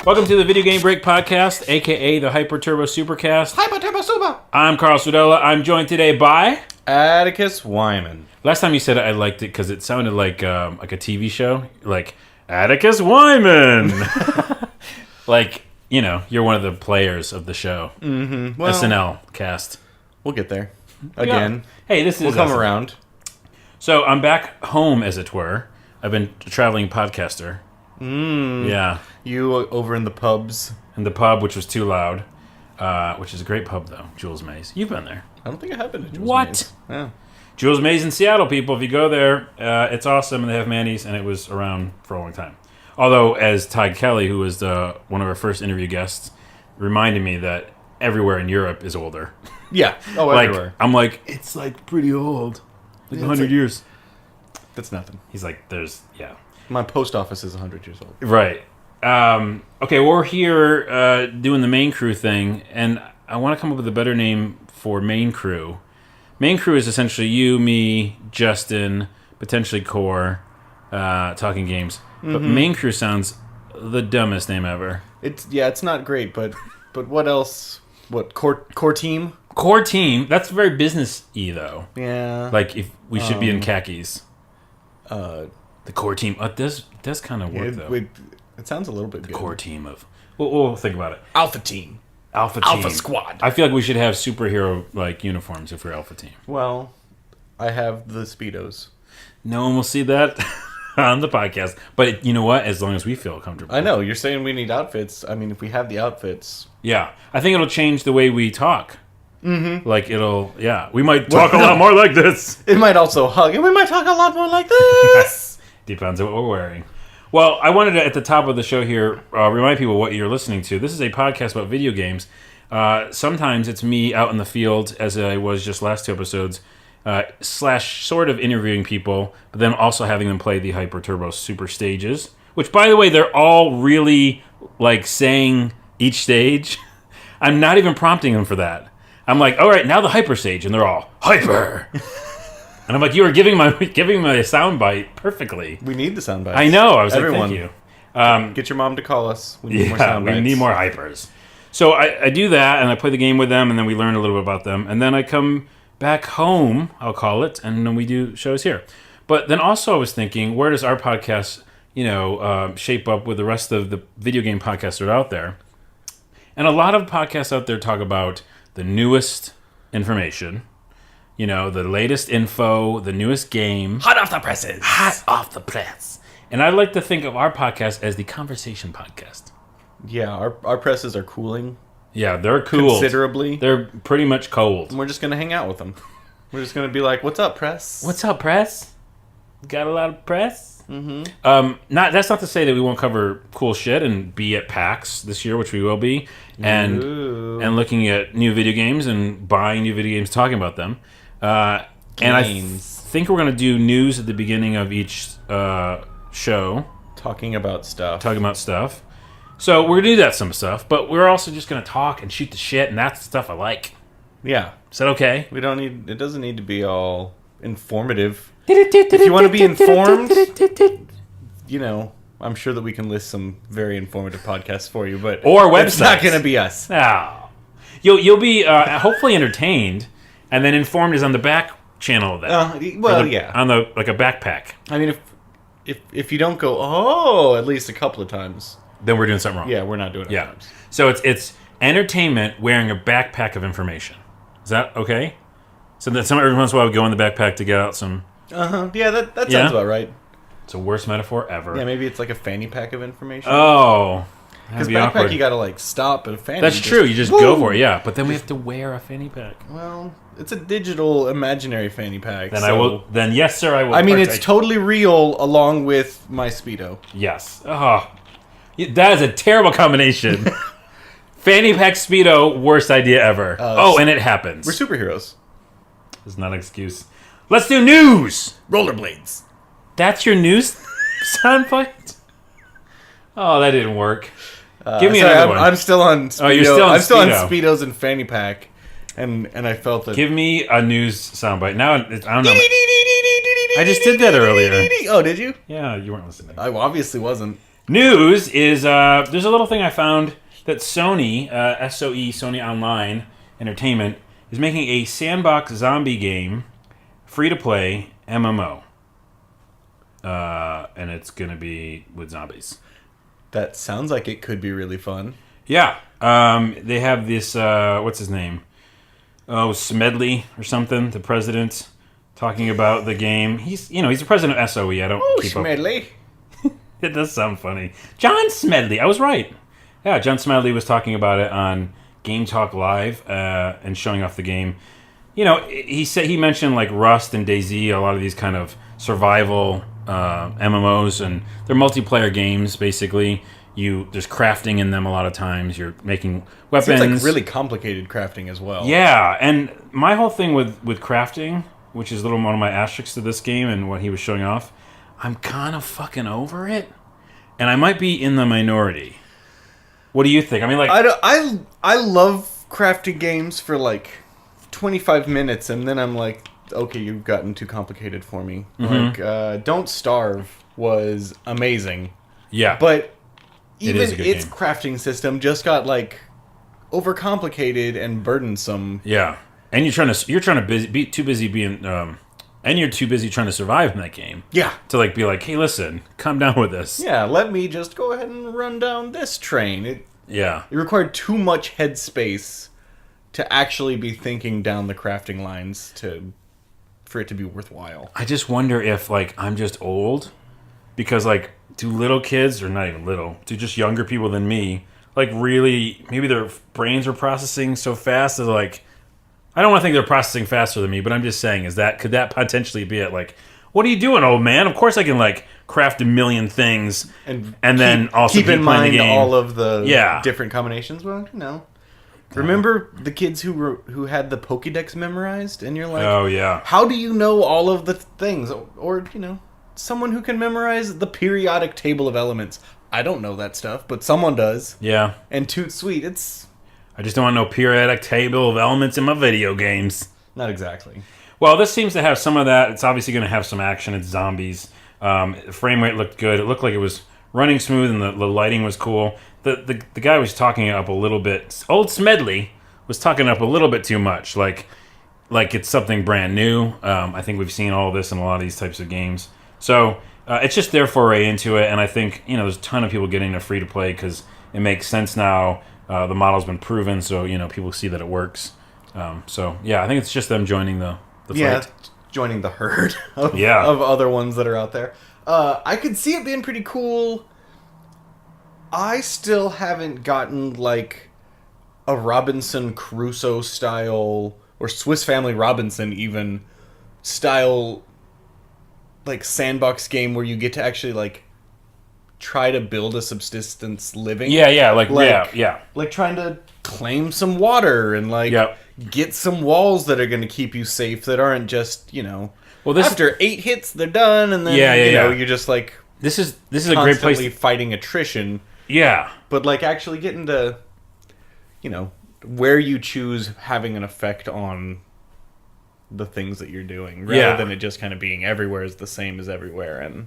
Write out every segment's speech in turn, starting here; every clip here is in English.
Welcome to the Video Game Break Podcast, a.k.a. the Hyper Turbo Supercast. Hyper Turbo Super! I'm Carl Sudella. I'm joined today by... Atticus Wyman. Last time you said it, I liked it because it sounded like a TV show. Like, Atticus Wyman! Like, you know, you're one of the players of the show. Mm-hmm. Well, SNL cast. We'll get there. Again. Yeah. Hey, this is... We'll come around. So, I'm back home, as it were. I've been a traveling podcaster. Yeah. You over in the pubs. In the pub, which was too loud. Which is a great pub, though. Jules Mays. You've been there. I don't think I have been to Jules What? Mays. Yeah. Jules Mays in Seattle, people. If you go there, it's awesome, and they have Manny's, and it was around for a long time. Although, as Ty Kelly, who was one of our first interview guests, reminded me that everywhere in Europe is older. Yeah. Oh, everywhere. I'm like, it's like pretty old. Like 100 years. That's nothing. He's like, yeah. My post office is 100 years old. Right. Okay, well, we're here doing the main crew thing, and I want to come up with a better name for main crew. Main crew is essentially you, me, Justin, potentially Core, talking games. But main crew sounds the dumbest name ever. It's not great, but what else? What core team? Core team. That's very business-y though. Yeah. Like if we should be in khakis. The core team. Does kind of work though. It sounds a little bit good. Core team of. We'll think about it. Alpha team. Alpha team. Alpha squad. I feel like we should have superhero like uniforms if we're Alpha team. Well, I have the Speedos. No one will see that on the podcast. But you know what? As long as we feel comfortable. I know. You're saying we need outfits. I mean, if we have the outfits. Yeah. I think it'll change the way we talk. Mm-hmm. Like we might talk a lot more like this. It might also hug, and we might talk a lot more like this. Depends on what we're wearing. Well, I wanted to, at the top of the show here, remind people what you're listening to. This is a podcast about video games. Sometimes it's me out in the field, as I was just last two episodes, / sort of interviewing people, but then also having them play the Hyper Turbo Super stages, which, by the way, they're all really, like, saying each stage. I'm not even prompting them for that. I'm like, all right, now the Hyper stage, and they're all, Hyper! And I'm like, you were giving my soundbite perfectly. We need the soundbites. I know. I was Everyone. like, thank you. Get your mom to call us. We need more soundbites. We need more hypers. So I do that, and I play the game with them, and then we learn a little bit about them. And then I come back home, I'll call it, and then we do shows here. But then also I was thinking, where does our podcast, shape up with the rest of the video game podcasts that are out there? And a lot of podcasts out there talk about the newest information. The latest info, the newest game. Hot off the presses. Hot off the press. And I like to think of our podcast as the conversation podcast. Yeah, our presses are cooling. Yeah, they're cool. Considerably. They're pretty much cold. And we're just going to hang out with them. We're just going to be like, what's up, press? What's up, press? Got a lot of press? Mm-hmm. That's not to say that we won't cover cool shit and be at PAX this year, which we will be. And looking at new video games and buying new video games, talking about them. And I think we're going to do news at the beginning of each show. Talking about stuff. So we're going to do that some stuff, but we're also just going to talk and shoot the shit, and that's the stuff I like. Yeah. Is that okay? It doesn't need to be all informative. If you want to be informed, I'm sure that we can list some very informative podcasts for you, but or websites. It's not going to be us. No. You'll be hopefully entertained. And then informed is on the back channel of that. On the like a backpack. I mean, if you don't go, at least a couple of times, then we're doing something wrong. Yeah, we're not doing it. Yeah. So it's entertainment wearing a backpack of information. Is that okay? So that every once in a while we go in the backpack to get out some. Yeah, that sounds about right. It's the worst metaphor ever. Yeah, maybe it's like a fanny pack of information. Oh. Because backpack, awkward. You gotta stop, but a fanny. That's true. You just go for it, yeah. But then we have to wear a fanny pack. Well, it's a digital, imaginary fanny pack. Then I will. Then yes, sir, I will. I mean, it's totally real, along with my Speedo. Yes. Oh, that is a terrible combination. Fanny pack Speedo, worst idea ever. And it happens. We're superheroes. It's not an excuse. Let's do news. Rollerblades. That's your news soundbite? Oh, that didn't work. Give me another one. I'm still on Speedo. Oh, you're still on I'm still on Speedo. Speedos and fanny pack. And I felt that... Give me a news soundbite. Now, I don't know. I just did that earlier. Oh, did you? Yeah, you weren't listening. I obviously wasn't. News is, there's a little thing I found that Sony, SOE, Sony Online Entertainment, is making a sandbox zombie game, free-to-play MMO. And it's going to be with zombies. That sounds like it could be really fun. Yeah. They have this, what's his name? Oh, Smedley or something, the president, talking about the game. He's the president of SOE. I don't keep Smedley. up. It does sound funny. John Smedley. I was right. Yeah, John Smedley was talking about it on Game Talk Live and showing off the game. He mentioned like Rust and DayZ, a lot of these kind of survival MMOs, and they're multiplayer games basically. There's crafting in them a lot of times. You're making weapons. Seems like really complicated crafting as well. Yeah, and my whole thing with crafting, which is one of my asterisks to this game and what he was showing off, I'm kind of fucking over it, and I might be in the minority. What do you think? I mean, like, I love crafting games for like 25 minutes, and then I'm like, okay, you've gotten too complicated for me. Mm-hmm. Like, Don't Starve was amazing. Yeah, But even its game. Crafting Crafting system just got like overcomplicated and burdensome. Yeah, and you're trying to be too busy being, and you're too busy trying to survive in that game. Yeah. To like be like, hey, listen, calm down with this. Yeah, let me just go ahead and run down this train. It required too much headspace to actually be thinking down the crafting lines for it to be worthwhile. I just wonder if like I'm just old, because like, do little kids, or not even little, do just younger people than me, like really, maybe their brains are processing so fast that like, I don't want to think they're processing faster than me, but I'm just saying, could that potentially be it? Like, what are you doing, old man? Of course I can like craft a million things and then also keep in mind the game. all of the different combinations. Well, remember the kids who had the Pokédex memorized, and you're like, oh yeah, how do you know all of the things? Or someone who can memorize the periodic table of elements. I don't know that stuff, but someone does. Yeah. And toot sweet, I just don't want no periodic table of elements in my video games. Not exactly. Well, this seems to have some of that. It's obviously going to have some action. It's zombies. The frame rate looked good. It looked like it was running smooth, and the lighting was cool. The guy was talking up a little bit. Old Smedley was talking up a little bit too much. Like it's something brand new. I think we've seen all of this in a lot of these types of games. So it's just their foray into it, and I think there's a ton of people getting to free to play because it makes sense now. The model's been proven, so people see that it works. So yeah, I think it's just them joining the fight. Joining the herd of other ones that are out there. I could see it being pretty cool. I still haven't gotten like a Robinson Crusoe style, or Swiss Family Robinson even style, like sandbox game where you get to actually like try to build a subsistence living. Like trying to claim some water and like get some walls that are going to keep you safe, that aren't just after 8 hits they're done, and then you're just like this is a great place fighting attrition. Yeah, but like actually getting to where you choose having an effect on the things that you're doing, rather than it just kind of being everywhere is the same as everywhere. And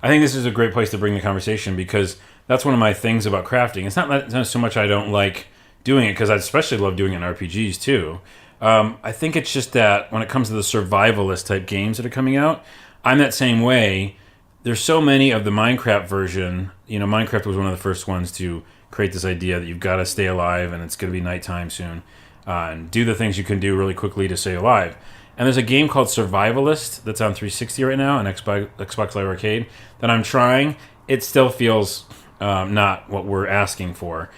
I think this is a great place to bring the conversation, because that's one of my things about crafting. It's not so much I don't like doing it, because I especially love doing it in RPGs too. I think it's just that when it comes to the survivalist type games that are coming out, I'm that same way. There's so many of the Minecraft version. Minecraft was one of the first ones to create this idea that you've got to stay alive and it's going to be nighttime soon, and do the things you can do really quickly to stay alive. And there's a game called Survivalist that's on 360 right now, on Xbox Live Arcade, that I'm trying. It still feels not what we're asking for.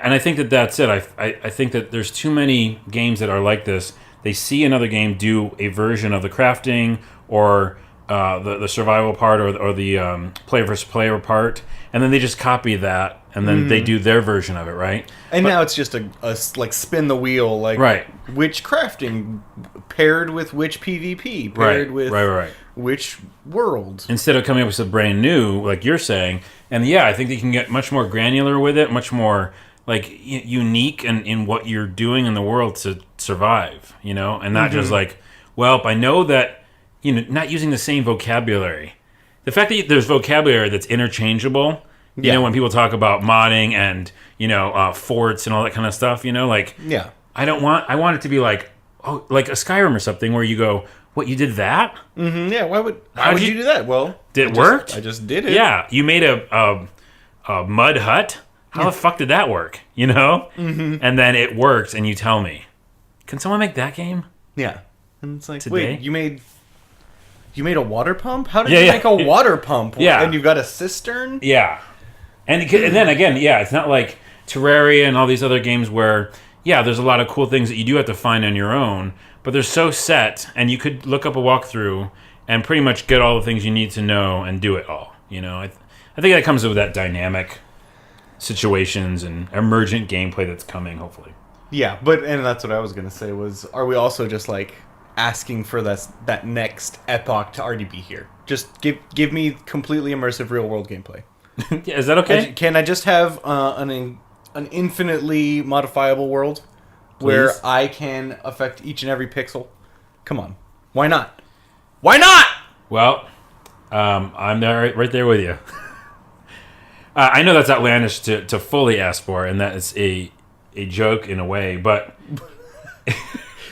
And I think that's it. I think that there's too many games that are like this. They see another game do a version of the crafting or the survival part or the player versus player part, and then they just copy that, and then they do their version of it, right? And now it's just a like spin the wheel, like right. Which crafting paired with which PvP paired with right. which world. Instead of coming up with something brand new, like you're saying. And yeah, I think they can get much more granular with it, much more like unique in what you're doing in the world to survive, you know? And not just like, well, I know that, you know, not using the same vocabulary. The fact that there's vocabulary that's interchangeable, you know, when people talk about modding and, you know, forts and all that kind of stuff, you know, like, yeah, I want it to be like, oh, like a Skyrim or something where you go, what, you did that? Mm-hmm, yeah, why would you do that? Well, it worked? I just did it. Yeah, you made a mud hut? How the fuck did that work? You know? Mm-hmm. And then it worked and you tell me. Can someone make that game? Yeah. And it's like, today? Wait, you made a water pump? How did you make a water pump? Yeah. And you've got a cistern? Yeah. And then again, yeah, it's not like Terraria and all these other games where, yeah, there's a lot of cool things that you do have to find on your own, but they're so set, and you could look up a walkthrough and pretty much get all the things you need to know and do it all. You know, I think that comes with that dynamic situations and emergent gameplay that's coming, hopefully. Yeah, and that's what I was going to say was, are we also just like asking for that next epoch to already be here? Just give me completely immersive real world gameplay. Yeah, is that okay? Can I just have an infinitely modifiable world where I can affect each and every pixel? Come on. Why not? Why not? Well, I'm there, right there with you. I know that's outlandish to fully ask for, and that is a joke in a way, but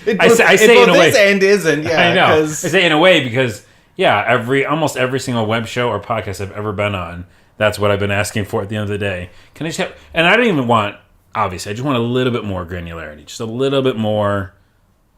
I say in a way, is and isn't. Yeah, I know. I say in a way because almost every single web show or podcast I've ever been on, that's what I've been asking for at the end of the day. Can I just have? And I don't even want. Obviously, I just want a little bit more granularity, just a little bit more.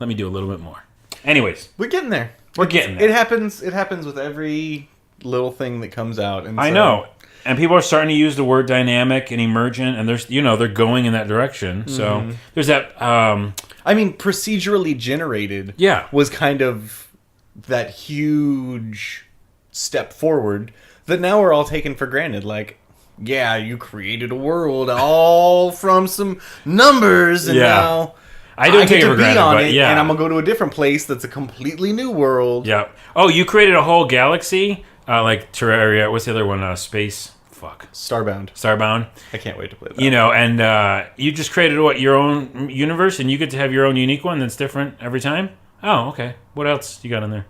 Let me do a little bit more. Anyways, we're getting there. We're getting there. It happens with every little thing that comes out. And I know. And people are starting to use the word dynamic and emergent, and they're going in that direction. So there's that. I mean, procedurally generated. Yeah. Was kind of that huge step forward that now we're all taking for granted. Like, yeah, you created a world all from some numbers, and now I don't take it for granted. But and I'm gonna go to a different place that's a completely new world. Yeah. Oh, you created a whole galaxy, like Terraria. What's the other one? Space. Fuck. Starbound. I can't wait to play that. You know, and you just created your own universe, and you get to have your own unique one that's different every time. Oh, okay. What else you got in there?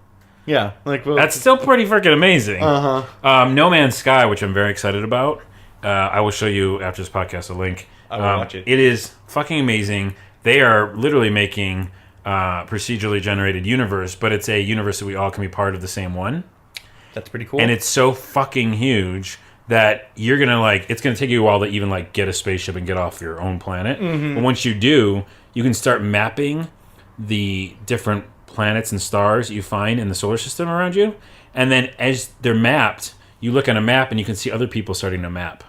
Yeah, that's still pretty freaking amazing. No Man's Sky, which I'm very excited about. I will show you after this podcast a link. I will watch it. It is fucking amazing. They are literally making procedurally generated universe, but it's a universe that we all can be part of the same one. That's pretty cool. And it's so fucking huge that you're gonna it's gonna take you a while to even get a spaceship and get off your own planet. But once you do, you can start mapping the different planets and stars you find in the solar system around you, and then as they're mapped, you look on a map and you can see other people starting to map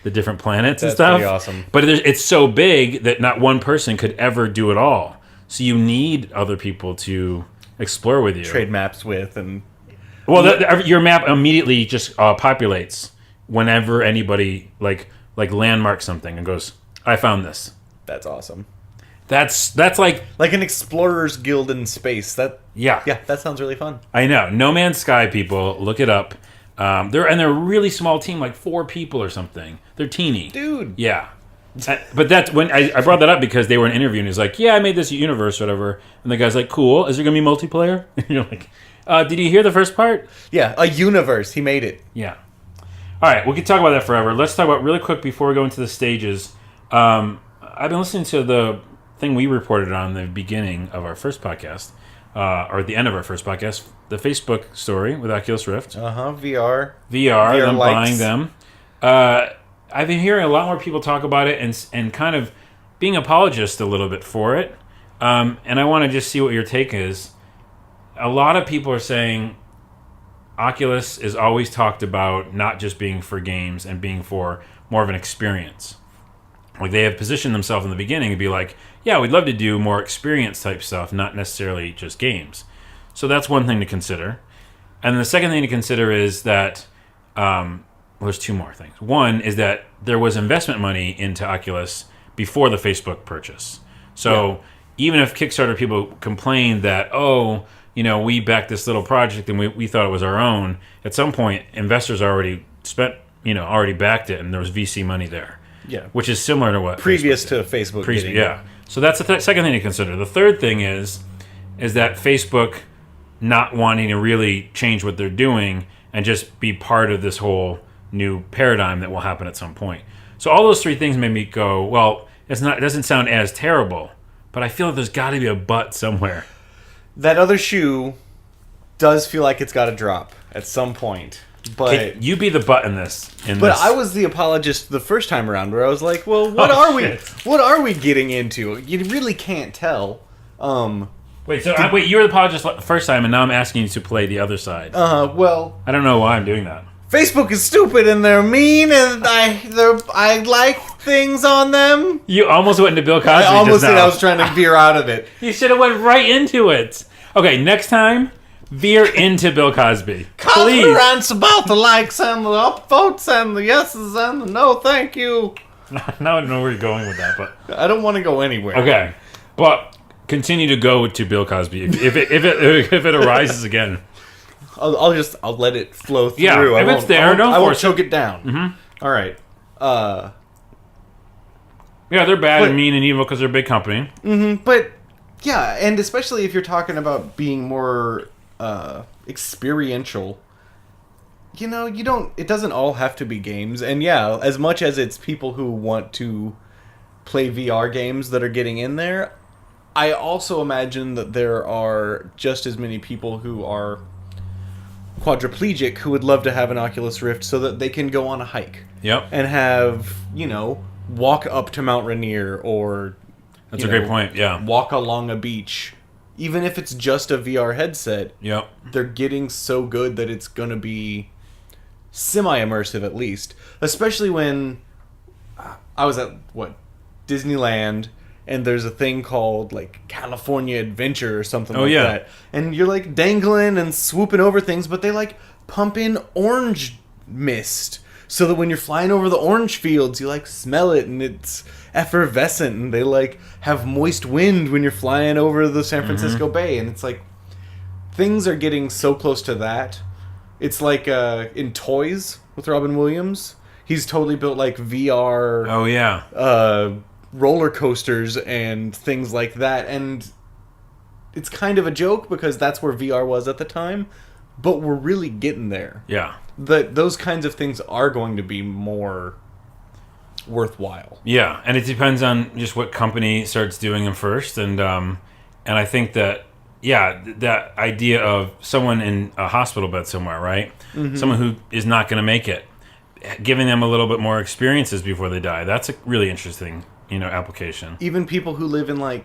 the different planets and stuff. That's pretty awesome. But it's so big that not one person could ever do it all. So you need other people to explore with you, trade maps with, and your map immediately just populates whenever anybody landmarks something and goes, "I found this." That's awesome. That's like an explorers guild in space. Yeah, that sounds really fun. I know. No Man's Sky, people, look it up. They're a really small team, like 4 people or something. They're teeny, dude. Yeah, but that's when I brought that up because they were in an interview and he's like, "Yeah, I made this universe, or whatever." And the guy's like, "Cool. Is there gonna be multiplayer?" And you're like, "Did you hear the first part?" Yeah, a universe. He made it. Yeah. All right, we could talk about that forever. Let's talk about really quick before we go into the stages. I've been listening to the thing we reported on the beginning of our first podcast, or at the end of our first podcast, the Facebook story with Oculus Rift. VR, them buying them. I've been hearing a lot more people talk about it and kind of being apologists a little bit for it. And I want to just see what your take is. A lot of people are saying Oculus is always talked about not just being for games and being for more of an experience. Like they have positioned themselves in the beginning to be like, yeah, we'd love to do more experience type stuff, not necessarily just games. So that's one thing to consider. And the second thing to consider is that, there's 2 more things. One is that there was investment money into Oculus before the Facebook purchase. So even if Kickstarter people complained that, we backed this little project and we thought it was our own. At some point, investors already already backed it, and there was VC money there. Yeah. Which is similar to what previous to Facebook. Yeah. So that's the second thing to consider. The third thing is that Facebook not wanting to really change what they're doing and just be part of this whole new paradigm that will happen at some point. So all those three things made me go, well, it doesn't sound as terrible, but I feel like there's got to be a but somewhere. That other shoe does feel like it's got to drop at some point. But can you be the butt in this? I was the apologist the first time around, where I was like, "Well, what are we? What are we getting into? You really can't tell." Wait, you were the apologist the first time, and now I'm asking you to play the other side. Well, I don't know why I'm doing that. Facebook is stupid and they're mean, and I like things on them. You almost went into Bill Cosby. I almost did. I was trying to veer out of it. You should have went right into it. Okay, next time. Veer into Bill Cosby. Please. Rants about the likes and the upvotes and the yeses and the no thank you. Now I don't know where you're going with that, but I don't want to go anywhere. Okay, but continue to go to Bill Cosby if it arises again. I'll let it flow through. Yeah, if it's there, don't force it. I won't choke it down. Mm-hmm. All right. Yeah, they're bad and mean and evil because they're a big company. Mm-hmm. But yeah, and especially if you're talking about being more experiential, it doesn't all have to be games. And yeah, as much as it's people who want to play VR games that are getting in there, I also imagine that there are just as many people who are quadriplegic who would love to have an Oculus Rift so that they can go on a hike. Yep. And have, walk up to Mount Rainier or that's a great point, yeah. Walk along a beach. Even if it's just a VR headset, yep. They're getting so good that it's going to be semi-immersive at least. Especially when I was at, Disneyland, and there's a thing called, California Adventure or something that. And you're, dangling and swooping over things, but they, pump in orange mist. So that when you're flying over the orange fields, you, smell it, and it's effervescent, and they, have moist wind when you're flying over the San Francisco Bay, and it's, things are getting so close to that. It's in Toys with Robin Williams. He's totally built, VR... Oh, yeah. Roller coasters and things like that, and it's kind of a joke because that's where VR was at the time, but we're really getting there. Yeah. Those kinds of things are going to be more worthwhile. Yeah, and it depends on just what company starts doing them first, and I think that that idea of someone in a hospital bed somewhere, right? Mm-hmm. Someone who is not going to make it, giving them a little bit more experiences before they die. That's a really interesting, application. Even people who live in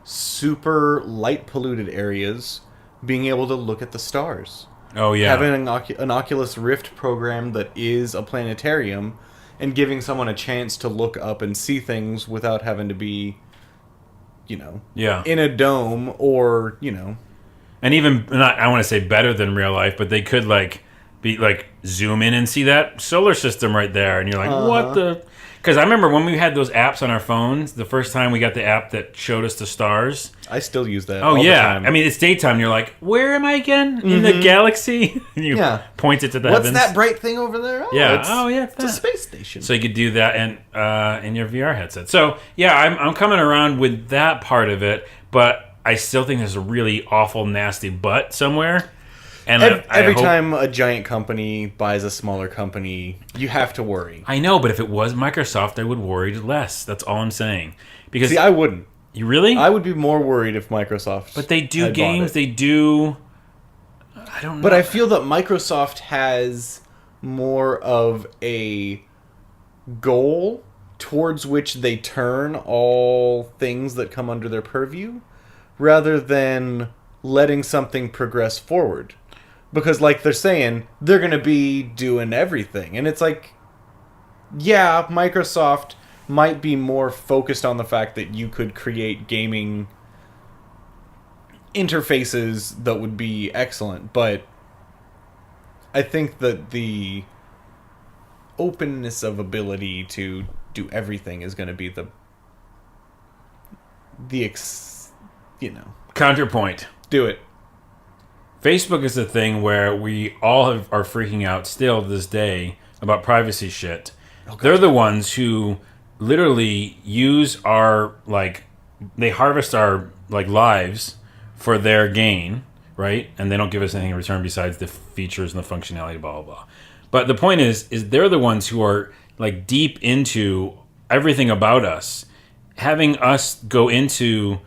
super light polluted areas, being able to look at the stars. Oh, yeah. Having an Oculus Rift program that is a planetarium and giving someone a chance to look up and see things without having to be, in a dome or, And even, not, I want to say better than real life, but they could, zoom in and see that solar system right there. And you're like, what the... Because I remember when we had those apps on our phones, the first time we got the app that showed us the stars. I still use that. Oh, all yeah. the time. I mean, it's daytime. You're like, where am I again? In the galaxy? And you point it to the heavens. What's that bright thing over there? It's a space station. So you could do that in your VR headset. So, yeah, I'm coming around with that part of it, but I still think there's a really awful, nasty butt somewhere. And every time a giant company buys a smaller company, you have to worry. I know, but if it was Microsoft, I would worry less. That's all I'm saying. Because see, I wouldn't. You really? I would be more worried if Microsoft. But they do games. They do. I don't know. But I feel that Microsoft has more of a goal towards which they turn all things that come under their purview, rather than letting something progress forward. Because, they're saying, they're going to be doing everything. And it's yeah, Microsoft might be more focused on the fact that you could create gaming interfaces that would be excellent. But I think that the openness of ability to do everything is going to be counterpoint. Do it. Facebook is the thing where we all are freaking out still to this day about privacy shit. They're the ones who literally use our, like, they harvest our, like, lives for their gain, right? And they don't give us anything in return besides the features and the functionality, blah, blah, blah. But the point is they're the ones who are, like, deep into everything about us, having us go into...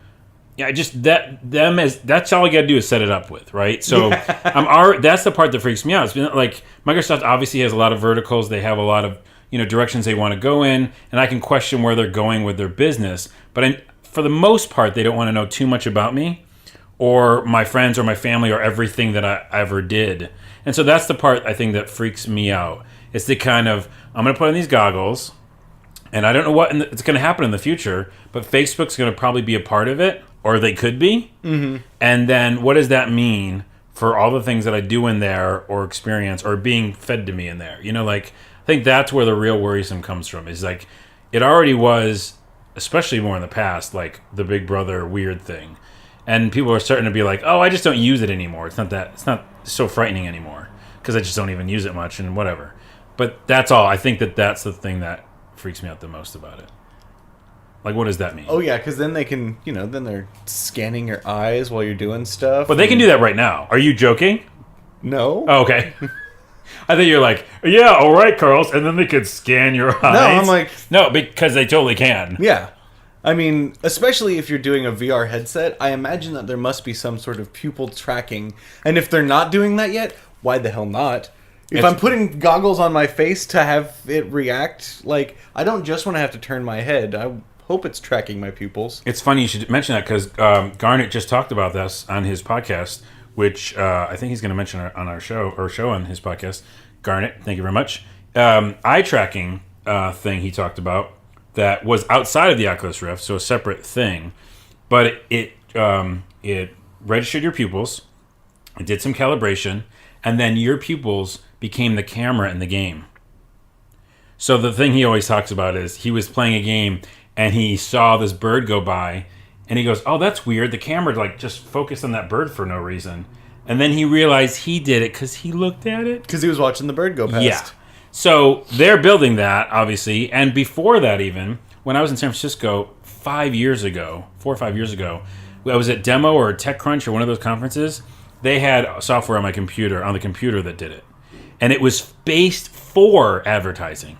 Yeah, just that's all you got to do is set it up with, right? So that's the part that freaks me out. It's been, like, Microsoft obviously has a lot of verticals. They have a lot of, directions they want to go in, and I can question where they're going with their business. But for the most part, they don't want to know too much about me or my friends or my family or everything that I ever did. And so that's the part I think that freaks me out. It's the kind of, I'm going to put on these goggles, and I don't know what it's going to happen in the future, but Facebook's going to probably be a part of it. Or they could be. Mm-hmm. And then what does that mean for all the things that I do in there or experience or being fed to me in there? I think that's where the real worrisome comes from. Is like, it already was, especially more in the past, like the Big Brother weird thing. And people are starting to be like, oh, I just don't use it anymore. It's not so frightening anymore because I just don't even use it much and whatever. But that's all. I think that's the thing that freaks me out the most about it. Like, what does that mean? Oh, yeah, because then they can, then they're scanning your eyes while you're doing stuff. But they can do that right now. Are you joking? No. Oh, okay. I think you're like, yeah, all right, Carlos. And then they could scan your eyes. No, I'm like... No, because they totally can. Yeah. I mean, especially if you're doing a VR headset, I imagine that there must be some sort of pupil tracking. And if they're not doing that yet, why the hell not? If I'm putting goggles on my face to have it react, like, I don't just want to have to turn my head. I hope it's tracking my pupils. It's funny you should mention that because Garnet just talked about this on his podcast, which I think he's going to mention on our show on his podcast. Garnet, thank you very much. Eye tracking thing he talked about that was outside of the Oculus Rift, so a separate thing, but it registered your pupils, it did some calibration, and then your pupils became the camera in the game. So the thing he always talks about is he was playing a game and he saw this bird go by, and he goes, oh, that's weird. The camera, like, just focused on that bird for no reason. And then he realized he did it because he looked at it. Because he was watching the bird go past. Yeah. So they're building that, obviously. And before that even, when I was in San Francisco 4 or 5 years ago, I was at Demo or TechCrunch or one of those conferences. They had software on the computer that did it. And it was based for advertising.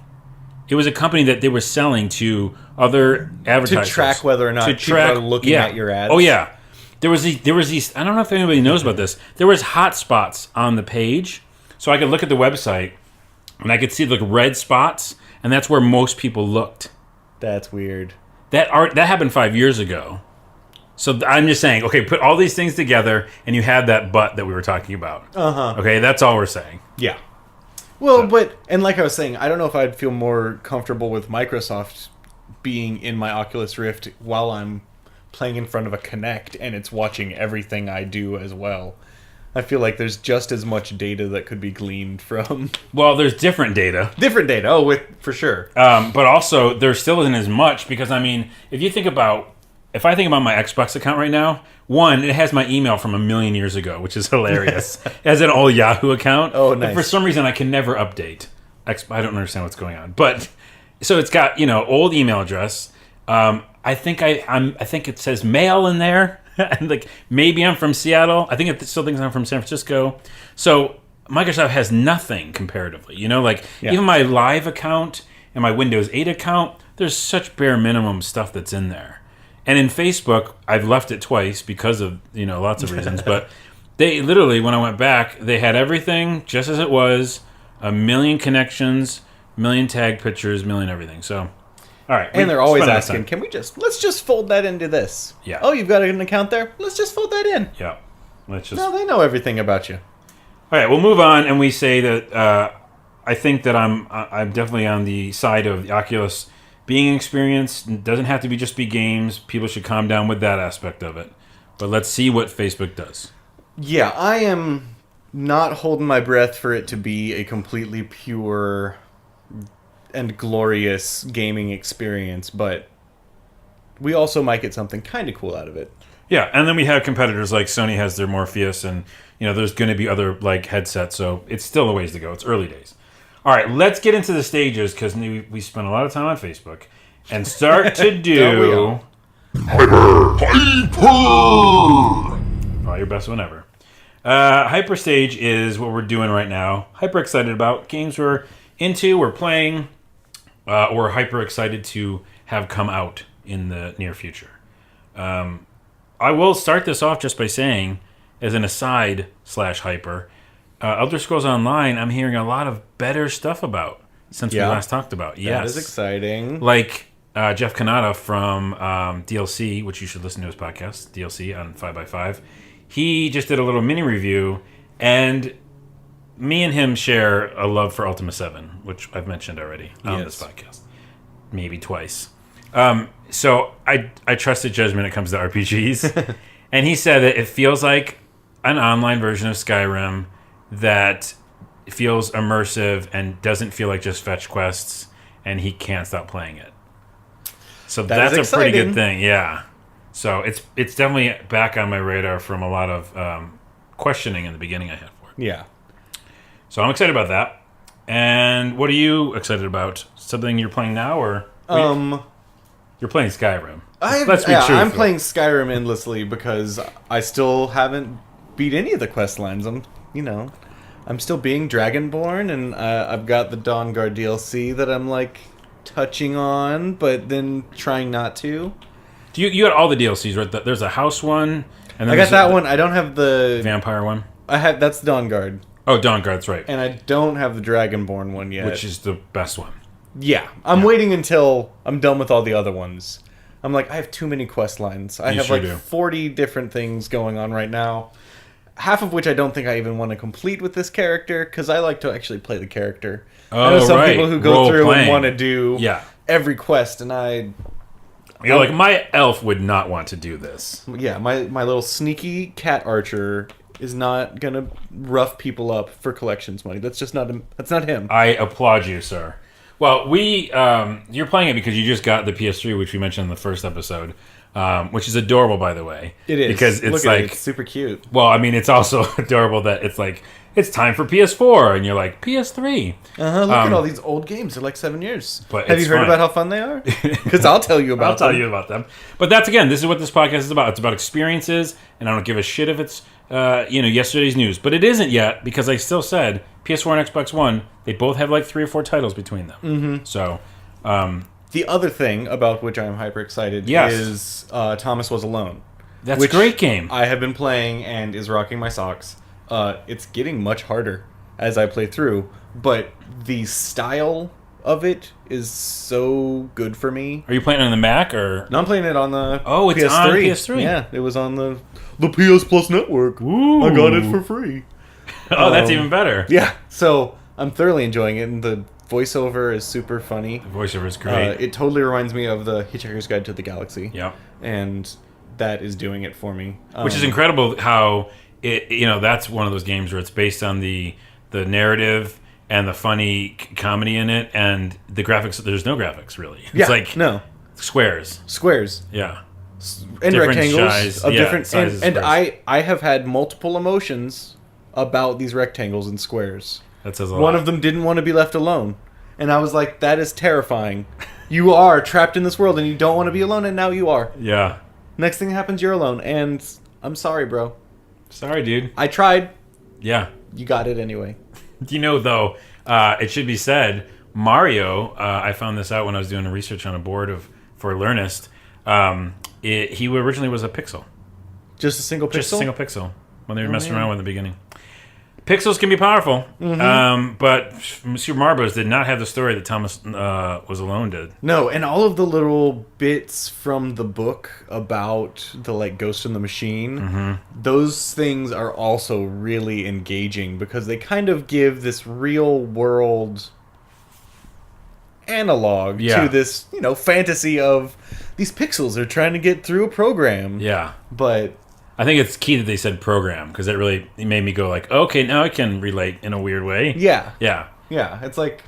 It was a company that they were selling to other advertisers. To track whether or not people are looking at your ads. Oh, yeah. There was these, I don't know if anybody knows about this. There was hotspots on the page. So I could look at the website, and I could see the red spots, and that's where most people looked. That's weird. That happened 5 years ago. So I'm just saying, okay, put all these things together, and you have that butt that we were talking about. Uh-huh. Okay, that's all we're saying. Yeah. Well, and like I was saying, I don't know if I'd feel more comfortable with Microsoft being in my Oculus Rift while I'm playing in front of a Kinect and it's watching everything I do as well. I feel like there's just as much data that could be gleaned from... Well, there's different data. Different data, for sure. But also, there still isn't as much because, I mean, if I think about my Xbox account right now, one, it has my email from 1,000,000 years ago, which is hilarious. It has an old Yahoo account. Oh, nice. And for some reason, I can never update. I don't understand what's going on. But, so it's got, old email address. I think it says mail in there. And like, maybe I'm from Seattle. I think it still thinks I'm from San Francisco. So Microsoft has nothing comparatively. Even my Live account and my Windows 8 account, there's such bare minimum stuff that's in there. And in Facebook, I've left it twice because of, lots of reasons. But they literally, when I went back, they had everything just as it was, 1,000,000 connections, 1,000,000 tag pictures, 1,000,000 everything. So, all right. And they're always asking, let's just fold that into this. Yeah. Oh, you've got an account there? Let's just fold that in. Yeah. No, they know everything about you. All right, we'll move on, and we say that I think that I'm definitely on the side of the Oculus being experienced. It doesn't have to just be games. People should calm down with that aspect of it. But let's see what Facebook does. Yeah, I am not holding my breath for it to be a completely pure and glorious gaming experience, but we also might get something kind of cool out of it. Yeah, and then we have competitors like Sony has their Morpheus, and there's going to be other like headsets, so it's still a ways to go. It's early days. All right, let's get into the stages because we spent a lot of time on Facebook and start to do Hyper. Oh, your best one ever. Hyper stage is what we're doing right now. Hyper excited about games we're into, we're playing, or hyper excited to have come out in the near future. I will start this off just by saying, as an aside /hyper, Elder Scrolls Online, I'm hearing a lot of better stuff about since we last talked about. Yes. That is exciting. Like Jeff Kanata from DLC, which you should listen to his podcast, DLC on 5x5. He just did a little mini review, and me and him share a love for Ultima 7, which I've mentioned already on this podcast. Maybe twice. So I trust his judgment when it comes to RPGs. And he said that it feels like an online version of Skyrim that feels immersive and doesn't feel like just fetch quests, and he can't stop playing it. So that's a pretty good thing, yeah. So it's definitely back on my radar from a lot of questioning in the beginning I had for it. Yeah. So I'm excited about that. And what are you excited about? Something you're playing now, or you're playing Skyrim? Let's be truthful. I'm playing Skyrim endlessly because I still haven't beat any of the quest lines. I'm still being Dragonborn, and I've got the Dawnguard DLC that I'm like touching on, but then trying not to. You had all the DLCs, right? There's a house one, and then I got that one. I don't have the vampire one. That's Dawnguard. Oh, Dawnguard's right. And I don't have the Dragonborn one yet, which is the best one. Yeah, I'm waiting until I'm done with all the other ones. I'm like, I have too many quest lines. I have 40 different things going on right now. Half of which I don't think I even want to complete with this character, because I like to actually play the character. I know some people who go through and want to do every quest, and you're like, my elf would not want to do this. Yeah, my little sneaky cat archer is not going to rough people up for collections money. That's just not him. That's not him. I applaud you, sir. Well, you're playing it because you just got the PS3, which we mentioned in the first episode, which is adorable, by the way. It is. Because it's it's super cute. Well, I mean, it's also adorable that it's like, it's time for PS4, and you're like, PS3. Look at all these old games. They're like 7 years. But have you heard about how fun they are? Because I'll tell you about them. I'll tell you about them. But this is what this podcast is about. It's about experiences, and I don't give a shit if it's yesterday's news. But it isn't yet, because I still said PS4 and Xbox One, they both have like 3 or 4 titles between them. Mm-hmm. So, the other thing about which I'm hyper excited is Thomas Was Alone. That's a great game. I have been playing and is rocking my socks. It's getting much harder as I play through, but the style of it is so good for me. Are you playing it on the Mac or? No, I'm playing it on the PS3. It's on PS3. Yeah, it was on the PS Plus network. Ooh. I got it for free. Oh, that's even better. Yeah, so I'm thoroughly enjoying it, and the voiceover is super funny. The voiceover is great. It totally reminds me of the Hitchhiker's Guide to the Galaxy. Yeah, and that is doing it for me. Which is incredible how it, that's one of those games where it's based on the narrative and the funny comedy in it, and the graphics. There's no graphics really. It's like squares. Yeah. And different rectangles size, of different sizes. And I have had multiple emotions about these rectangles and squares. That says a lot. One of them didn't want to be left alone, and I was like, that is terrifying. You are trapped in this world and you don't want to be alone, and now you are. Yeah. Next thing that happens, you're alone, and I'm sorry, bro. Sorry, dude. I tried. Yeah. You got it anyway. Though, it should be said, Mario, I found this out when I was doing research on a board for Learnist, he originally was a pixel. Just a single pixel? Just a single pixel when they were messing around with it in the beginning. Pixels can be powerful, but Monsieur Marbos did not have the story that Thomas Was Alone did. No, and all of the little bits from the book about the Ghost in the Machine, those things are also really engaging because they kind of give this real world analog to this, fantasy of these pixels are trying to get through a program. Yeah, but I think it's key that they said program, because it made me go like, okay, now I can relate in a weird way. Yeah. Yeah. Yeah. It's like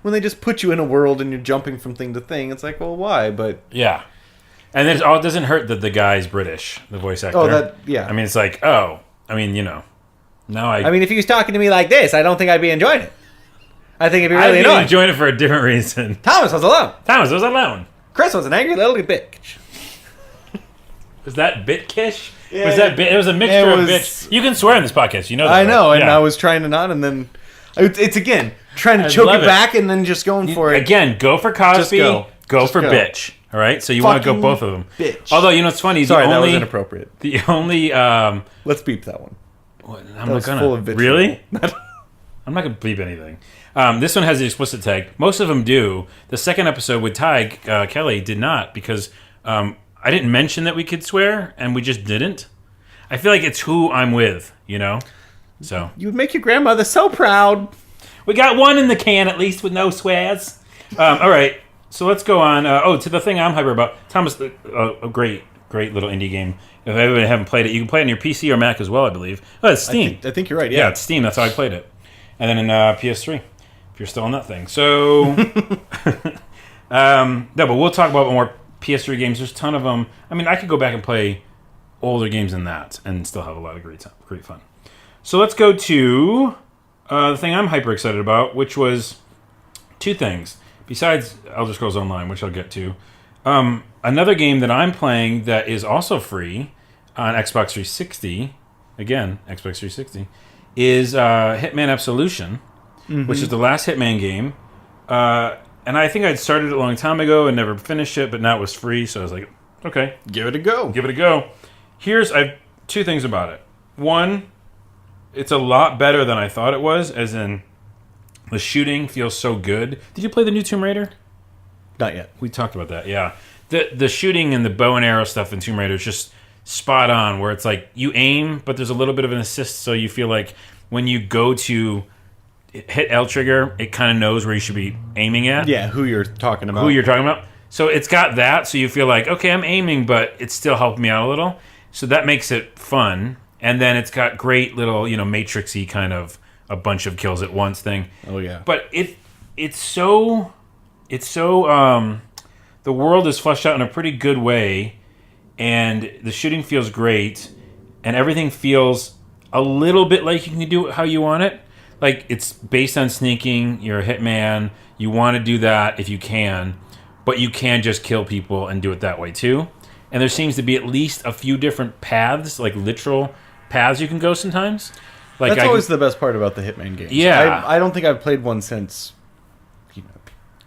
when they just put you in a world and you're jumping from thing to thing, it's like, well, why? But yeah. And then it doesn't hurt that the guy's British, the voice actor. Oh, yeah. I mean, it's like, now I mean, if he was talking to me like this, I don't think I'd be enjoying it. I think it'd be really annoying. I'd be enjoying it for a different reason. Thomas was alone. Chris was an angry little bitch. Was that bitkish? Yeah. Was that it was a mixture of bitch. You can swear in this podcast, you know that. I know, right? And I was trying to not, and then it's again trying to choke it back and then just going for it. Again, go for Cosby, go for bitch. All right, so you want to go both of them. Bitch. Although you know what's funny? Sorry, that was inappropriate. The only let's beep that one. I'm not gonna. Full of vitriol. Really? I'm not gonna bleep anything. This one has the explicit tag. Most of them do. The second episode with Ty Kelly did not because I didn't mention that we could swear, and we just didn't. I feel like it's who I'm with, you know? So you would make your grandmother so proud. We got one in the can, at least, with no swears. All right, so let's go on. To the thing I'm hyper about. Thomas, a great little indie game. If everybody haven't played it, you can play it on your PC or Mac as well, I believe. Oh, it's Steam. I think you're right, yeah. Yeah, it's Steam. That's how I played it. And then in PS3, if you're still on that thing. So, no, but we'll talk about more PS3 games. There's a ton of them. I mean, I could go back and play older games than that and still have a lot of great fun. So let's go to the thing I'm hyper excited about, which was two things. Besides Elder Scrolls Online, which I'll get to. Another game that I'm playing that is also free on Xbox 360, again, Xbox 360, is Hitman Absolution, which is the last Hitman game. And I think I'd started it a long time ago and never finished it, but now it was free, so I was like, okay. Give it a go. I have two things about it. One, it's a lot better than I thought it was, as in the shooting feels so good. Did you play the new Tomb Raider? Not yet. We talked about that, yeah. The shooting and the bow and arrow stuff in Tomb Raider is just spot on, where it's like you aim, but there's a little bit of an assist, so you feel like when you go to hit L trigger, it kind of knows where you should be aiming at. Yeah, who you're talking about. So it's got that, so you feel like, okay, I'm aiming, but it's still helping me out a little. So that makes it fun. And then it's got great little, Matrix-y kind of a bunch of kills at once thing. Oh, yeah. But it's so the world is fleshed out in a pretty good way, and the shooting feels great, and everything feels a little bit like you can do it how you want it. Like, it's based on sneaking, you're a hitman, you want to do that if you can, but you can just kill people and do it that way too. And there seems to be at least a few different paths, like literal paths you can go sometimes. Like That's always the best part about the Hitman games. Yeah. I don't think I've played one since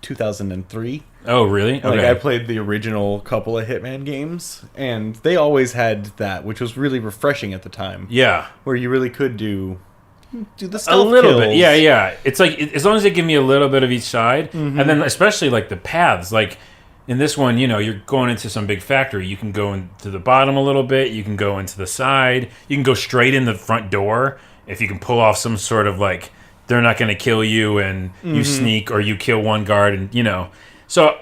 2003. Oh, really? Okay. Like, I played the original couple of Hitman games, and they always had that, which was really refreshing at the time. Yeah. Where you really could do the stealth a little kills. bit. Yeah. It's like, as long as they give me a little bit of each side, and then especially like the paths, like in this one, you're going into some big factory. You can go into the bottom a little bit. You can go into the side. You can go straight in the front door if you can pull off some sort of like, they're not going to kill you and you sneak, or you kill one guard and, So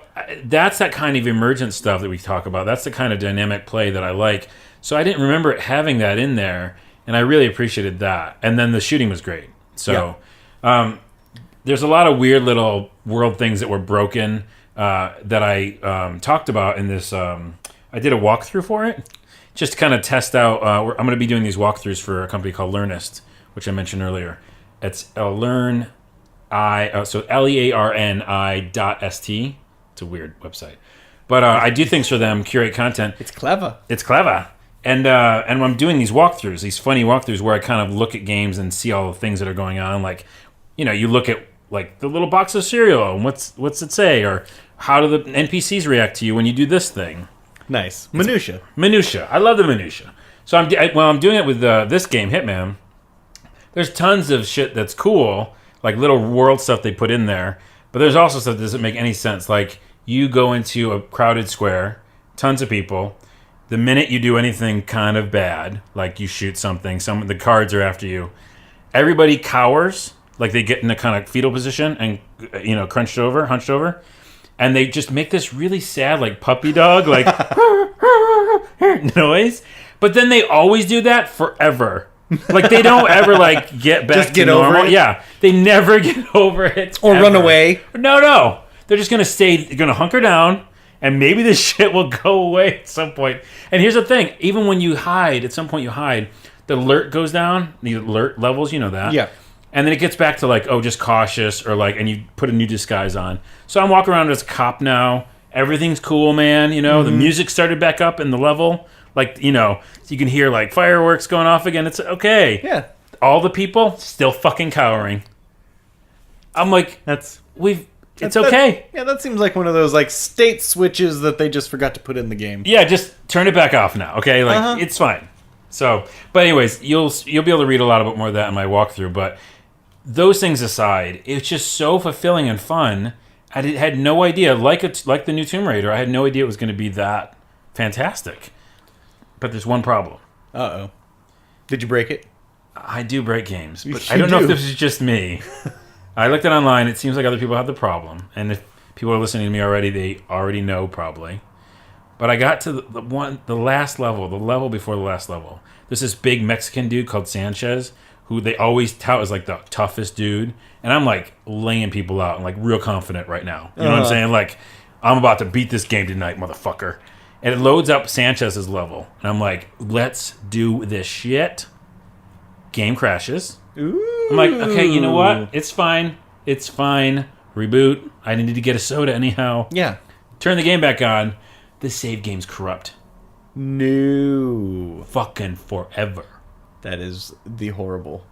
that's that kind of emergent stuff that we talk about. That's the kind of dynamic play that I like. So I didn't remember it having that in there, and I really appreciated that. And then the shooting was great. So there's a lot of weird little world things that were broken that I talked about in this. I did a walkthrough for it, just to kind of test out. I'm going to be doing these walkthroughs for a company called Learnist, which I mentioned earlier. It's Learni, so learni.st. It's a weird website, but I do things for them, curate content. It's clever. And when I'm doing these walkthroughs, these funny walkthroughs where I kind of look at games and see all the things that are going on, like, you look at like the little box of cereal and what's it say, or how do the NPCs react to you when you do this thing. Nice. Minutia. I love the minutia. So I'm doing it with this game, Hitman. There's tons of shit that's cool, like little world stuff they put in there. But there's also stuff that doesn't make any sense. Like, you go into a crowded square, tons of people. The minute you do anything kind of bad, like you shoot something, the cards are after you, everybody cowers, like they get in a kind of fetal position and, hunched over. And they just make this really sad, like, puppy dog, like, noise. But then they always do that forever. Like, they don't ever, like, get back to normal. Over it? Yeah. They never get over it. Or ever. Run away. No. They're just going to hunker down And maybe this shit will go away at some point. And here's the thing. Even when you hide, at some point you hide, the alert goes down. The alert levels, you know that. Yeah. And then it gets back to like, oh, just cautious, or like, and you put a new disguise on. So I'm walking around as a cop now. Everything's cool, man. You know, the music started back up in the level. Like, you know, you can hear like fireworks going off again. It's okay. Yeah. All the people still fucking cowering. I'm like, it's okay. That seems like one of those like state switches that they just forgot to put in the game. Yeah, just turn it back off now, okay? Like it's fine. So, but anyways, you'll be able to read a lot more of that in my walkthrough. But those things aside, it's just so fulfilling and fun. I had no idea, like the new Tomb Raider, I had no idea it was going to be that fantastic. But there's one problem. Uh-oh. Did you break it? I do break games, but I don't know if this is just me. I looked at it online. It seems like other people have the problem. And if people are listening to me already, they already know probably. But I got to the last level, the level before the last level. There's this big Mexican dude called Sanchez, who they always tout as like the toughest dude. And I'm like laying people out and like real confident right now. You know what I'm saying? Like, I'm about to beat this game tonight, motherfucker. And it loads up Sanchez's level. And I'm like, let's do this shit. Game crashes. Ooh. I'm like, okay, you know what? It's fine. It's fine. Reboot. I need to get a soda anyhow. Yeah. Turn the game back on. The save game's corrupt. No. Fucking forever. That is the horrible.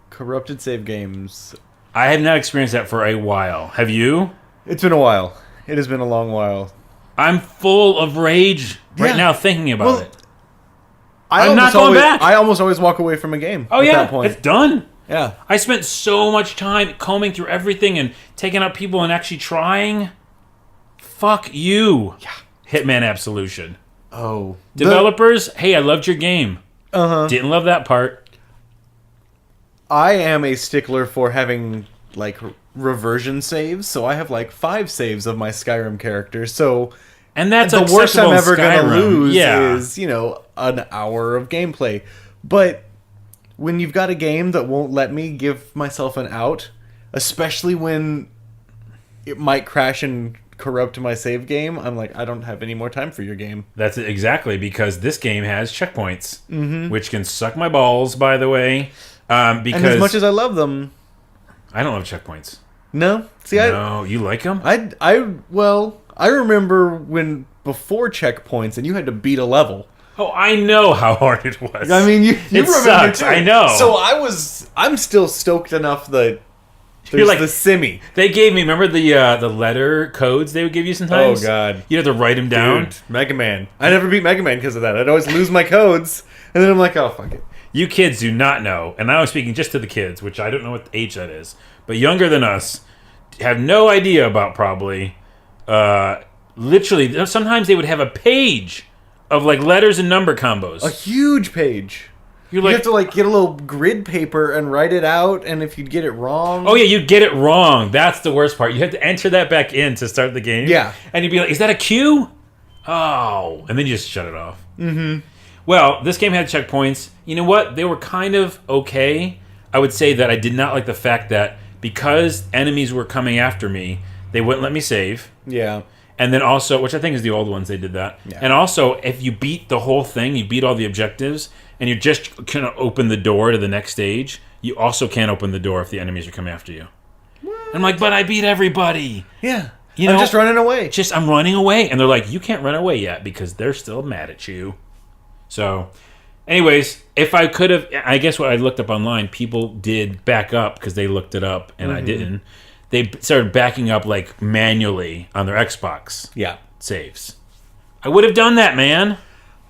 Corrupted save games. I have not experienced that for a while. Have you? It's been a while. It has been a long while. I'm full of rage right now thinking about it. I'm not going back. I almost always walk away from a game at that point. It's done. Yeah. I spent so much time combing through everything and taking out people and actually trying. Fuck you. Yeah. Hitman Absolution. Oh. Developers, hey, I loved your game. Didn't love that part. I am a stickler for having, like, reversion saves, so I have, like, 5 saves of my Skyrim character, so... And that's the worst I'm ever going to lose yeah. is, an hour of gameplay. But when you've got a game that won't let me give myself an out, especially when it might crash and corrupt my save game, I'm like, I don't have any more time for your game. That's it, exactly, because this game has checkpoints, which can suck my balls, by the way. Because and as much as I love them... I don't love checkpoints. No? See, no, you like them? I remember when before checkpoints and you had to beat a level. Oh, I know how hard it was. I mean, you remember sucks. too. I know. So I'm still stoked enough that there's like the simmy. They gave me, remember the letter codes they would give you sometimes? Oh, God. You had to write them down. Dude, Mega Man. I never beat Mega Man because of that. I'd always lose my codes, and then I'm like, oh, fuck it. You kids do not know, and I was speaking just to the kids, which I don't know what age that is, but younger than us, have no idea about probably. Literally, sometimes they would have a page of like letters and number combos. A huge page. You have to like get a little grid paper and write it out, and if you'd get it wrong... Oh yeah, you'd get it wrong. That's the worst part. You had to enter that back in to start the game. Yeah. And you'd be like, is that a Q? Oh. And then you just shut it off. Mm-hmm. Well, this game had checkpoints. You know what? They were kind of okay. I would say that I did not like the fact that because enemies were coming after me, they wouldn't let me save. Yeah. And then also, which I think is the old ones, they did that. Yeah. And also, if you beat the whole thing, you beat all the objectives, and you just kind of open the door to the next stage, you also can't open the door if the enemies are coming after you. What? I'm like, but I beat everybody. Yeah. I'm just running away. I'm running away. And they're like, you can't run away yet because they're still mad at you. So, anyways, if I could have, I guess what I looked up online, people did back up because they looked it up and I didn't. They started backing up like manually on their Xbox saves. I would have done that, man.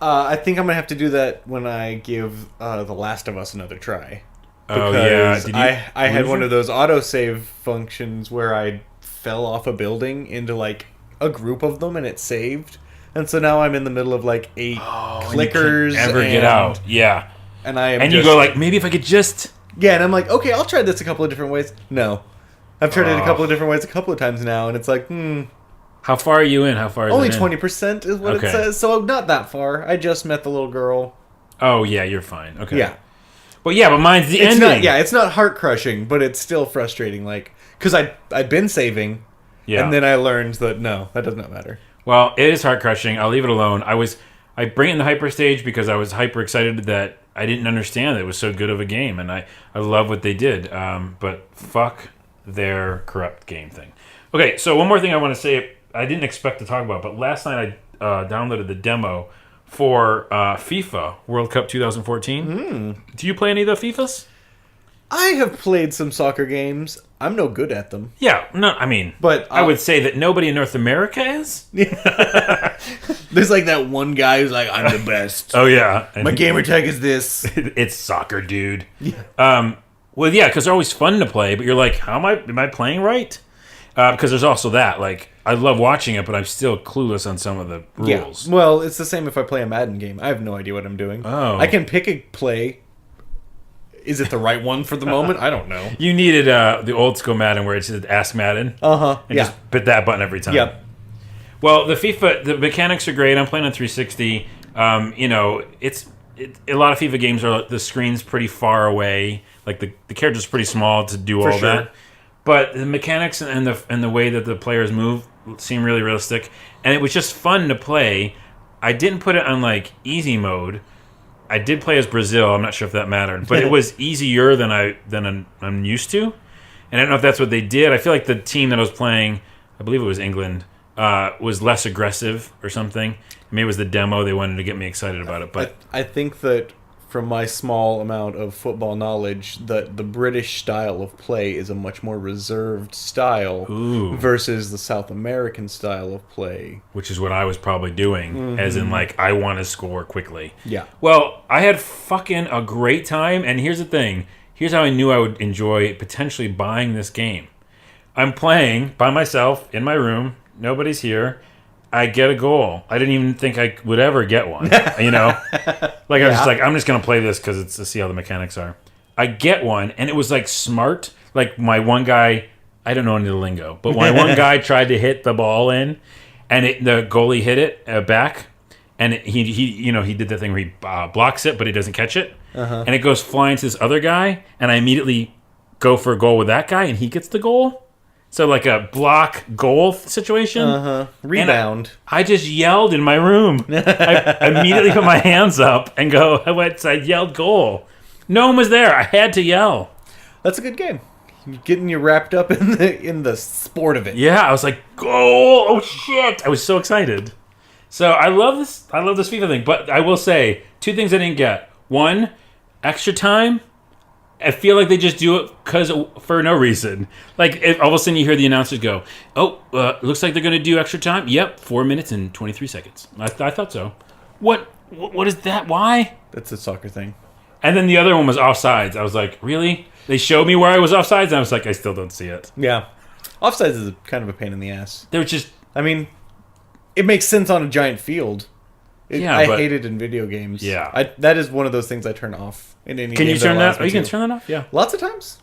I think I'm going to have to do that when I give The Last of Us another try. Oh, yeah. I had one of those autosave functions where I fell off a building into like a group of them and it saved. And so now I'm in the middle of like 8 clickers. And you can't ever get out. Yeah. And you go like, maybe if I could just... Yeah, and I'm like, okay, I'll try this a couple of different ways. No. I've tried it a couple of different ways a couple of times now, and it's like, How far are you in? How far is only it in? 20% is what it says, so not that far. I just met the little girl. Oh, yeah, you're fine. Okay. Yeah. But mine's the ending. It's not heart-crushing, but it's still frustrating, like, because I'd been saving, and then I learned that, no, that does not matter. Well, it is heart crushing. I'll leave it alone. I bring it in the hyper stage because I was hyper excited that I didn't understand that it was so good of a game, and I love what they did. But fuck their corrupt game thing. Okay, so one more thing I want to say. I didn't expect to talk about, but last night I downloaded the demo for FIFA World Cup 2014. Do you play any of the FIFAs? I have played some soccer games. I'm no good at them. Yeah, no, I mean, but I would say that nobody in North America is. There's like that one guy who's like, I'm the best. Oh yeah, my gamer tag is this. It's soccer, dude. Yeah. Well, yeah, because they're always fun to play, but you're like, am I playing right? Because there's also that. Like, I love watching it, but I'm still clueless on some of the rules. Yeah. Well, it's the same if I play a Madden game. I have no idea what I'm doing. Oh. I can pick a play. Is it the right one for the moment? I don't know. You needed the old school Madden where it said Ask Madden. And just hit that button every time. Yep. Well, the mechanics are great. I'm playing on 360. It's a lot of FIFA games are the screen's pretty far away. Like the character's pretty small to do all that. But the mechanics and the way that the players move seem really realistic, and it was just fun to play. I didn't put it on like easy mode. I did play as Brazil. I'm not sure if that mattered, but it was easier than I'm used to. And I don't know if that's what they did. I feel like the team that I was playing, I believe it was England, was less aggressive or something. Maybe it was the demo. They wanted to get me excited about it. But I think that from my small amount of football knowledge, that the British style of play is a much more reserved style versus the South American style of play. Which is what I was probably doing, as in, like, I want to score quickly. Yeah. Well, I had fucking a great time, and here's the thing. Here's how I knew I would enjoy potentially buying this game. I'm playing by myself in my room. Nobody's here. I get a goal. I didn't even think I would ever get one. You know? Like, I was just like, I'm just going to play this because it's to see how the mechanics are. I get one, and it was, like, smart. Like, my one guy, I don't know any of the lingo, but my one guy tried to hit the ball in, and the goalie hit it back, and he did the thing where he blocks it, but he doesn't catch it. And it goes flying to this other guy, and I immediately go for a goal with that guy, and he gets the goal. So like a block goal situation. Rebound. I just yelled in my room. I immediately put my hands up and I yelled goal. No one was there. I had to yell. That's a good game. Getting you wrapped up in the sport of it. Yeah, I was like, goal! Oh shit! I was so excited. So I love this FIFA thing, but I will say 2 things I didn't get. 1, extra time. I feel like they just do it for no reason. Like, all of a sudden you hear the announcers go, looks like they're going to do extra time. Yep, 4 minutes and 23 seconds. I thought so. What is that? Why? That's a soccer thing. And then the other one was offsides. I was like, really? They showed me where I was offsides, and I was like, I still don't see it. Yeah. Offsides is kind of a pain in the ass. They were just... I mean, it makes sense on a giant field. I hate it in video games. Yeah. That is one of those things I turn off in any game. Can you turn that? Oh, you can turn that off? Yeah. Lots of times.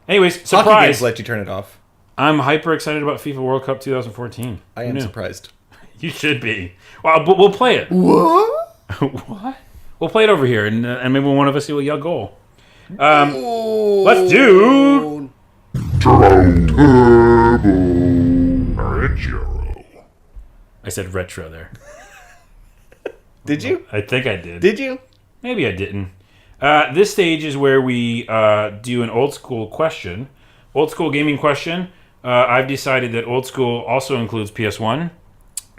Anyways, surprise. Hockey games let you turn it off. I'm hyper excited about FIFA World Cup 2014. I am surprised. You should be. Well, but we'll play it. What? What? We'll play it over here, and maybe one of us will yell goal. Let's do... Turbo Retro. I said retro there. Did you? I think I did. Did you? Maybe I didn't. This stage is where we do an old school question. Old school gaming question. I've decided that old school also includes PS1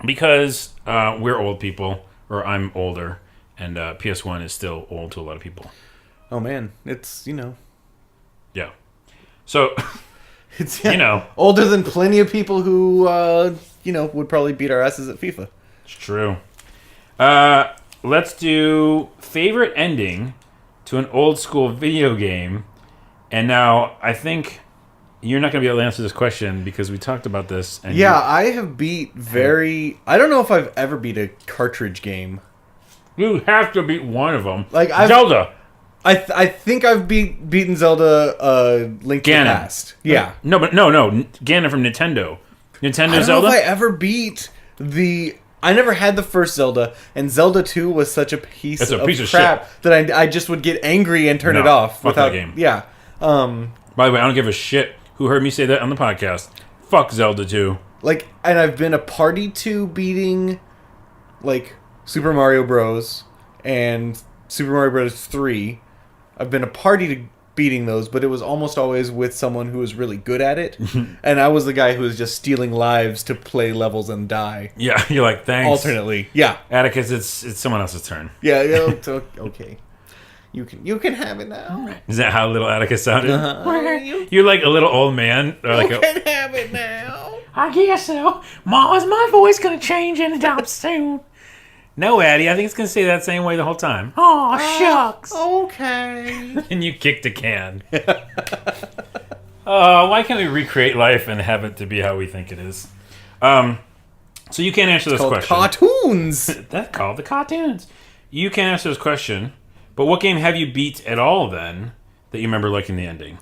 because we're old people, or I'm older, and PS1 is still old to a lot of people. Oh, man. It's, Yeah. So, it's, older than plenty of people who, would probably beat our asses at FIFA. It's true. Let's do favorite ending to an old school video game. And now I think you're not going to be able to answer this question because we talked about this. And I have beat I don't know if I've ever beat a cartridge game. You have to beat one of them. Like Zelda. I think I've beaten Zelda Link to the Past. Yeah. No, Ganon from Nintendo. Zelda? I don't know if I ever beat I never had the first Zelda, and Zelda 2 was such a piece of crap shit. that I just would get angry and turn it off. Fuck that game. Yeah. By the way, I don't give a shit who heard me say that on the podcast. Fuck Zelda 2. like, and I've been a party to beating, like, Super Mario Bros. And Super Mario Bros. 3. I've been a party to beating those, but it was almost always with someone who was really good at it. And I was the guy who was just stealing lives to play levels and die. Yeah, you're like, thanks. Alternately. Yeah. Atticus, it's someone else's turn. Yeah, okay. You can have it now. Is that how little Atticus sounded? Uh-huh. You're like a little old man. Or like you can have it now. I guess so. Ma, is my voice going to change anytime soon? No, Addie, I think it's going to stay that same way the whole time. Oh, shucks. Okay. And you kicked a can. Why can't we recreate life and have it to be how we think it is? So you can't answer this question. Cartoons. That's called the cartoons. You can't answer this question, but what game have you beat at all then that you remember liking the ending?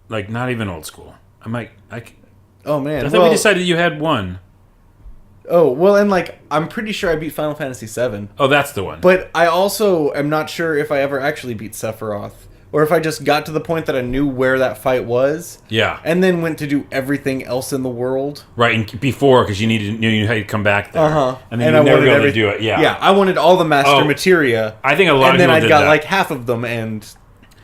Like, not even old school. Oh, man. I thought we decided you had one. Oh, well, and like, I'm pretty sure I beat Final Fantasy VII. Oh, that's the one. But I also am not sure if I ever actually beat Sephiroth. Or if I just got to the point that I knew where that fight was. Yeah. And then went to do everything else in the world. Right, and before, because you knew how to come back there. Uh-huh. And then you never be able to do it. Yeah. Yeah, I wanted all the master materia. I think a lot of people did that. And then I got like half of them and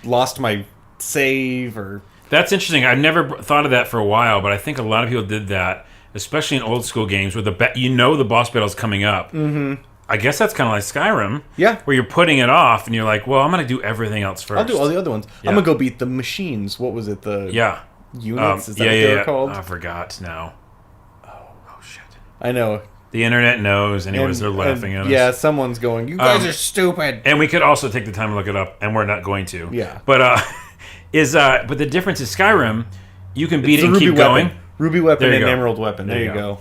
lost my save or... That's interesting. I've never thought of that for a while, but I think a lot of people did that. Especially in old school games where the boss battle's coming up. Mm-hmm. I guess that's kind of like Skyrim. Yeah. Where you're putting it off and you're like, well, I'm going to do everything else first. I'll do all the other ones. Yeah. I'm going to go beat the machines. What was it? The units? Is that what they were called? I forgot now. Oh, shit. I know. The internet knows. Anyways, they're laughing at us. Yeah, someone's going, you guys are stupid. And we could also take the time to look it up, and we're not going to. Yeah. But but the difference is Skyrim, you can beat it and keep going. Ruby weapon and emerald weapon. There you go.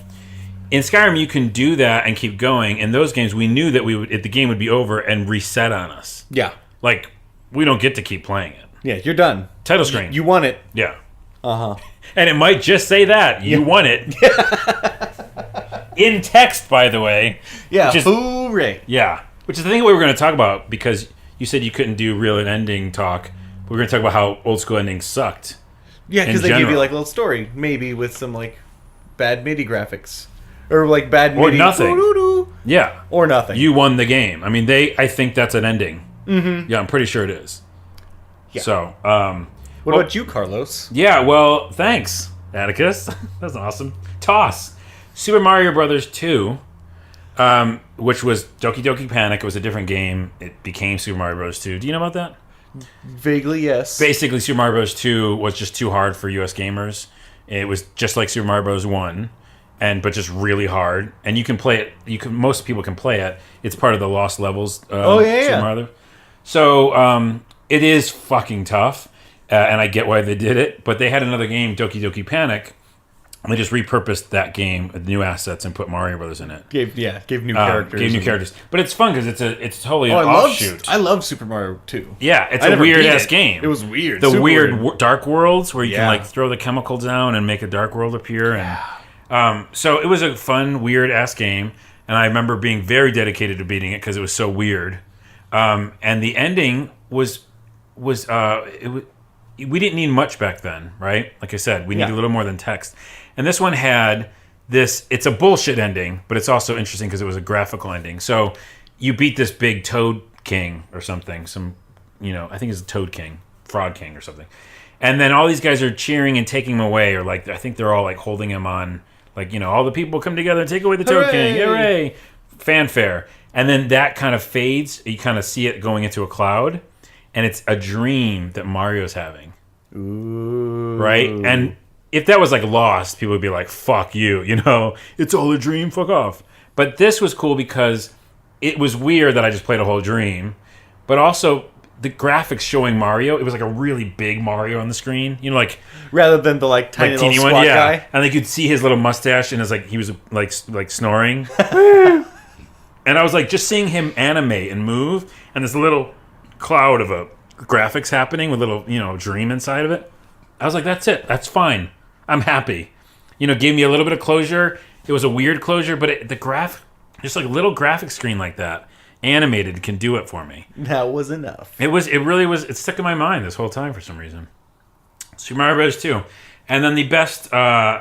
In Skyrim, you can do that and keep going. In those games, we knew that the game would be over and reset on us. Yeah. Like, we don't get to keep playing it. Yeah, you're done. Title screen. You won it. Yeah. Uh-huh. And it might just say that. You won it. In text, by the way. Yeah, hooray. Yeah. Which is the thing we were going to talk about, because you said you couldn't do real ending talk. We were going to talk about how old school endings sucked. Yeah, because they give you like a little story, maybe with some like bad MIDI graphics, or like bad MIDI or nothing. Yeah, or nothing. You won the game. I mean, I think that's an ending. Mm-hmm. Yeah, I'm pretty sure it is. Yeah. So, what about you, Carlos? Yeah, well, thanks, Atticus. That's awesome. Toss Super Mario Brothers 2, which was Doki Doki Panic. It was a different game. It became Super Mario Bros. 2. Do you know about that? Vaguely, yes. Basically, Super Mario Bros. 2 was just too hard for US gamers. It was just like Super Mario Bros. 1, but just really hard. And you can play it. Most people can play it. It's part of the Lost Levels. Super Mario. So it is fucking tough, and I get why they did it. But they had another game, Doki Doki Panic. And they just repurposed that game with new assets and put Mario Brothers in it. Gave new characters. Gave new characters. But it's fun because it's totally an offshoot. I love Super Mario 2. Yeah, it's a weird-ass game. It was weird. The weird dark worlds where you can like throw the chemical down and make a dark world appear. And so it was a fun, weird-ass game. And I remember being very dedicated to beating it because it was so weird. And the ending was we didn't need much back then, right? Like I said, we needed a little more than text. And this one had this, it's a bullshit ending, but it's also interesting because it was a graphical ending. So you beat this big Toad King or something, I think it's a Toad King, Frog King or something. And then all these guys are cheering and taking him away, or like, I think they're all like holding him on, like, all the people come together and take away the Toad King, hooray! Fanfare. And then that kind of fades, you kind of see it going into a cloud, and it's a dream that Mario's having. Ooh. Right? And if that was like Lost, people would be like, fuck you, it's all a dream, fuck off. But this was cool because it was weird that I just played a whole dream, but also the graphics showing Mario, it was like a really big Mario on the screen, like rather than the like tiny little squat one, guy. And they could see his little mustache and he was like snoring. And I was like just seeing him animate and move, and this little cloud of a graphics happening with a little dream inside of it. I was like, that's it, that's fine. I'm happy. Gave me a little bit of closure. It was a weird closure, but just like a little graphic screen like that, animated, can do it for me. That was enough. It really was. It stuck in my mind this whole time for some reason. Super Mario Bros. 2. And then the best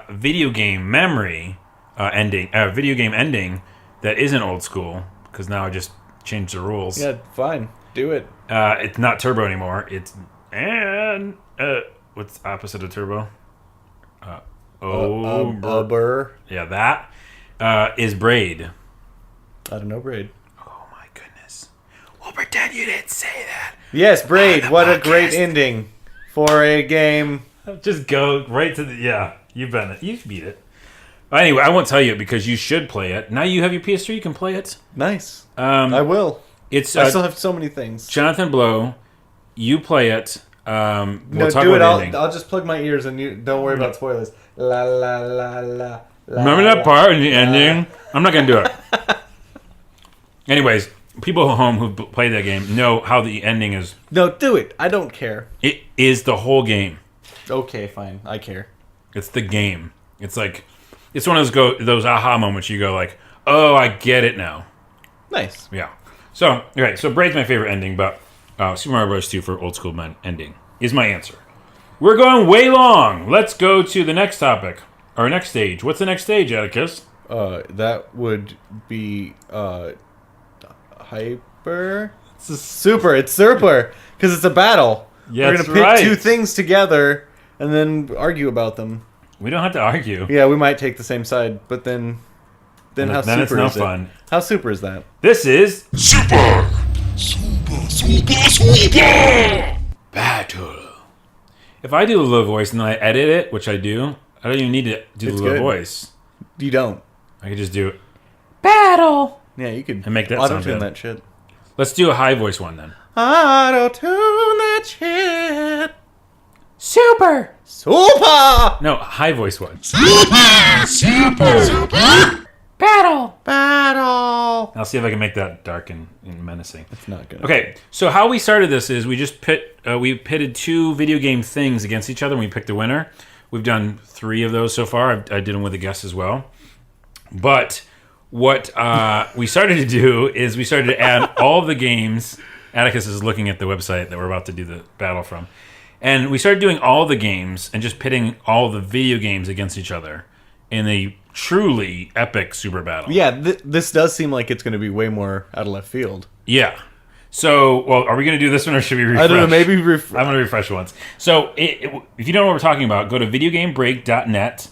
video game memory video game ending that isn't old school, because now I just changed the rules. Yeah, fine. Do it. It's not turbo anymore. It's what's the opposite of turbo? Burr. Yeah, that is braid. I don't know braid. Oh my goodness. We'll pretend you didn't say that. Yes, braid. What a great ending for a game. Just go right to the... Yeah, you beat it. Anyway, I won't tell you it because you should play it. Now you have your PS3, you can play it. Nice. I will. I still have so many things. Jonathan Blow, you play it. We'll talk do it. about I'll just plug my ears and you don't worry about spoilers. La la la la. Remember that part in the ending? I'm not going to do it. Anyways, people at home who played that game know how the ending is. No, do it. I don't care. It is the whole game. Okay, fine. I care. It's the game. It's like, it's one of those aha moments you go like, oh, I get it now. Nice. Yeah. So, okay, so Braid's my favorite ending, but Super Mario Bros. 2 for old school ending is my answer. We're going way long. Let's go to the next topic, or next stage. What's the next stage, Atticus? That would be hyper. It's super. It's super because it's a battle. Yeah, we're gonna pick two things together and then argue about them. We don't have to argue. Yeah, we might take the same side, but then how super it's no is fun. It? How super is that? This is Super Battle. If I do the little voice and then I edit it, which I do, I don't even need to do the little voice. You don't. I could just do Battle. Yeah, you could. And make that sound good. That shit. Let's do a high voice one then. Auto-tune that shit. Super. No, high voice one. Super Battle. Battle. I'll see if I can make that dark and menacing. It's not good. Okay, so how we started this is we just pitted two video game things against each other and we picked a winner. We've done 3 of those so far. I did them with a guest as well. But what we started to do is we started to add all the games. Atticus is looking at the website that we're about to do the battle from. And we started doing all the games and just pitting all the video games against each other in a truly epic super battle. Yeah, this does seem like it's going to be way more out of left field. Yeah. So, well, are we going to do this one or should we refresh? I don't know, maybe I'm going to refresh once. So, if you don't know what we're talking about, go to videogamebreak.net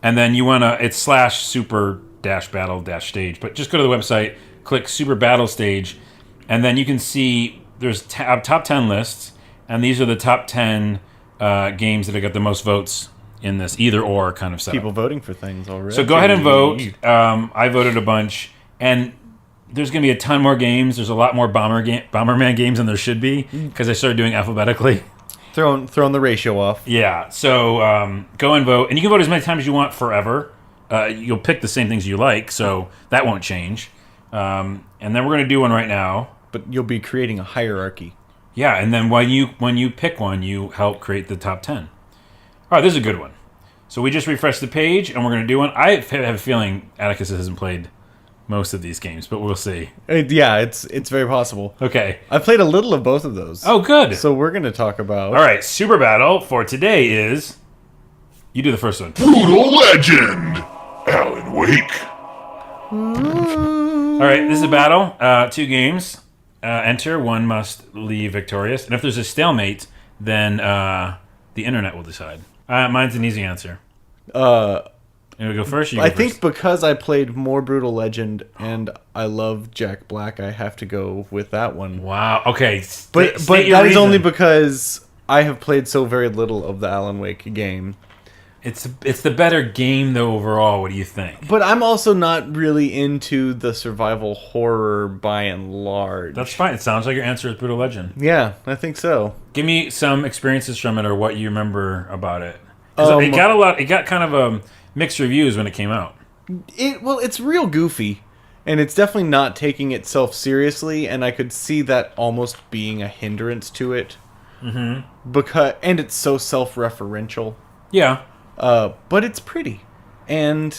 and then you want to, it's /super-battle-stage. But just go to the website, click Super Battle Stage, and then you can see there's top 10 lists, and these are the top 10 games that have got the most votes in this either or kind of setup. People voting for things already. So go ahead and vote. I voted a bunch, and there's going to be a ton more games. There's a lot more Bomberman games than there should be because I started doing alphabetically. Throwing the ratio off. Yeah. So go and vote, and you can vote as many times as you want forever. You'll pick the same things you like, so that won't change. And then we're going to do one right now. But you'll be creating a hierarchy. Yeah, and then when you pick one, you help create the top 10. All right, this is a good one. So we just refreshed the page, and we're going to do one. I have a feeling Atticus hasn't played most of these games, but we'll see. Yeah, it's very possible. Okay. I played a little of both of those. Oh, good. So we're going to talk about... All right, Super Battle for today is... You do the first one. Brutal Legend. Alan Wake. All right, this is a battle. 2 games. Enter. One must leave victorious. And if there's a stalemate, then the internet will decide. Mine's an easy answer. You want to go first? I think because I played more Brutal Legend and I love Jack Black, I have to go with that one. Wow. Okay. But that is only because I have played so very little of the Alan Wake game. It's the better game though overall. What do you think? But I'm also not really into the survival horror by and large. That's fine. It sounds like your answer is Brutal Legend. Yeah, I think so. Give me some experiences from it or what you remember about it. It got kind of mixed reviews when it came out. It's real goofy, and it's definitely not taking itself seriously. And I could see that almost being a hindrance to it. Mm-hmm. And it's so self-referential. Yeah. But it's pretty, and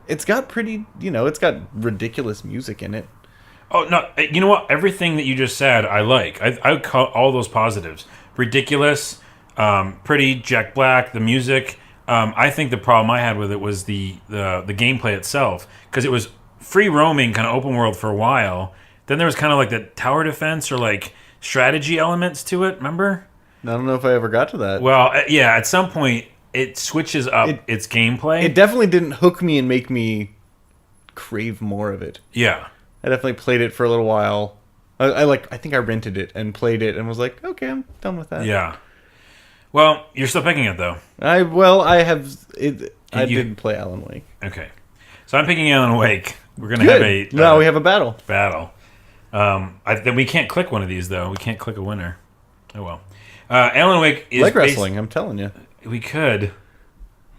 it's got it's got ridiculous music in it. Oh no! You know what? Everything that you just said, I like. I would call all those positives. Ridiculous. Pretty Jack Black. The music. I think the problem I had with it was the gameplay itself, because it was free roaming, kind of open world for a while. Then there was kind of like the tower defense or like strategy elements to it. Remember? I don't know if I ever got to that. Well, yeah. At some point, it switches up its gameplay. It definitely didn't hook me and make me crave more of it. Yeah. I definitely played it for a little while. I think I rented it and played it and was like, okay, I'm done with that. Yeah. Well, you're still picking it though. I didn't play Alan Wake. Okay. So I'm picking Alan Wake. We're gonna have a we have a battle. Then we can't click one of these though. We can't click a winner. Oh well. Alan Wake is leg wrestling. I'm telling you. We could.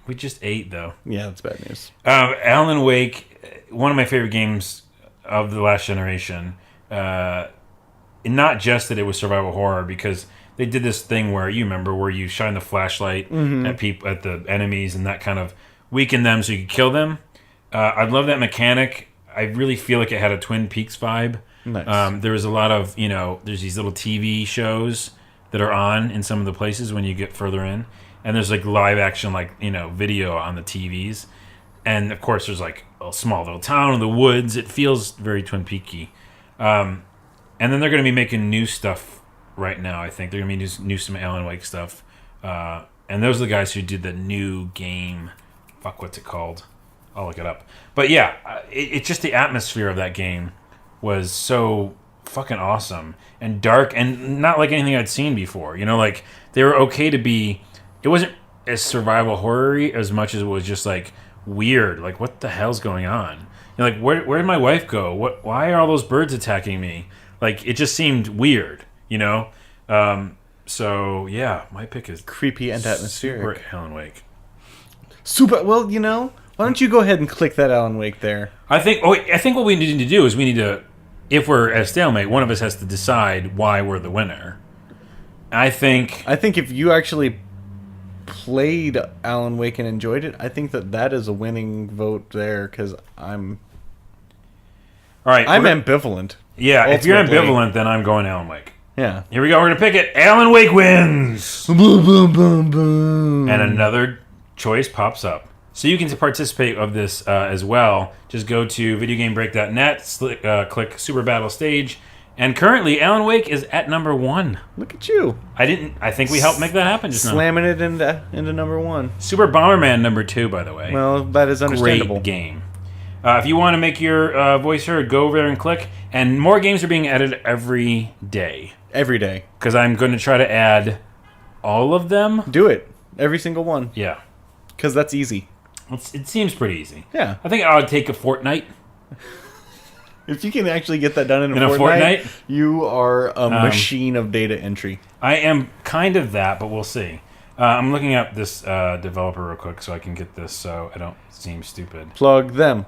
We just ate though. Yeah, that's bad news. Alan Wake, one of my favorite games of the last generation. Not just that it was survival horror, because they did this thing where you shine the flashlight at the enemies and that kind of weakened them so you could kill them. I love that mechanic. I really feel like it had a Twin Peaks vibe. Nice. There was a lot of, there's these little TV shows that are on in some of the places when you get further in. And there's like live action, video on the TVs. And of course there's like a small little town in the woods. It feels very Twin Peaky. And then they're going to be making new stuff right now, I think. They're going to be new some Alan Wake stuff. And those are the guys who did the new game. Fuck, what's it called? I'll look it up. But yeah, it's just the atmosphere of that game was so fucking awesome and dark and not like anything I'd seen before. They were okay to be... It wasn't as survival horror-y as much as it was just like weird. Like, what the hell's going on? Where did my wife go? Why are all those birds attacking me? Like, it just seemed weird, So yeah, my pick is creepy and atmospheric. Super Alan Wake. Super. Well, why don't you go ahead and click that Alan Wake there? I think what we need to do is if we're at a stalemate, one of us has to decide why we're the winner. I think if you actually played Alan Wake and enjoyed it, I think that is a winning vote there, because I'm ambivalent. Yeah, ultimately. If you're ambivalent, then I'm going Alan Wake. Yeah. Here we go. We're going to pick it. Alan Wake wins. Boom, boom, boom, boom. And another choice pops up. So you can participate of this as well. Just go to videogamebreak.net, click Super Battle Stage, and currently Alan Wake is at number 1. Look at you. I think we helped make that happen just now. Slamming it into number 1. Super Bomberman number 2, by the way. Well, that is understandable. Great game. If you want to make your voice heard, go over there and click. And more games are being added every day. Every day. Because I'm going to try to add all of them. Do it. Every single one. Yeah. Because that's easy. It seems pretty easy. Yeah. I think I would take a fortnight. If you can actually get that done in a fortnight, you are a machine of data entry. I am kind of that, but we'll see. I'm looking up this developer real quick so I can get this so I don't seem stupid. Plug them.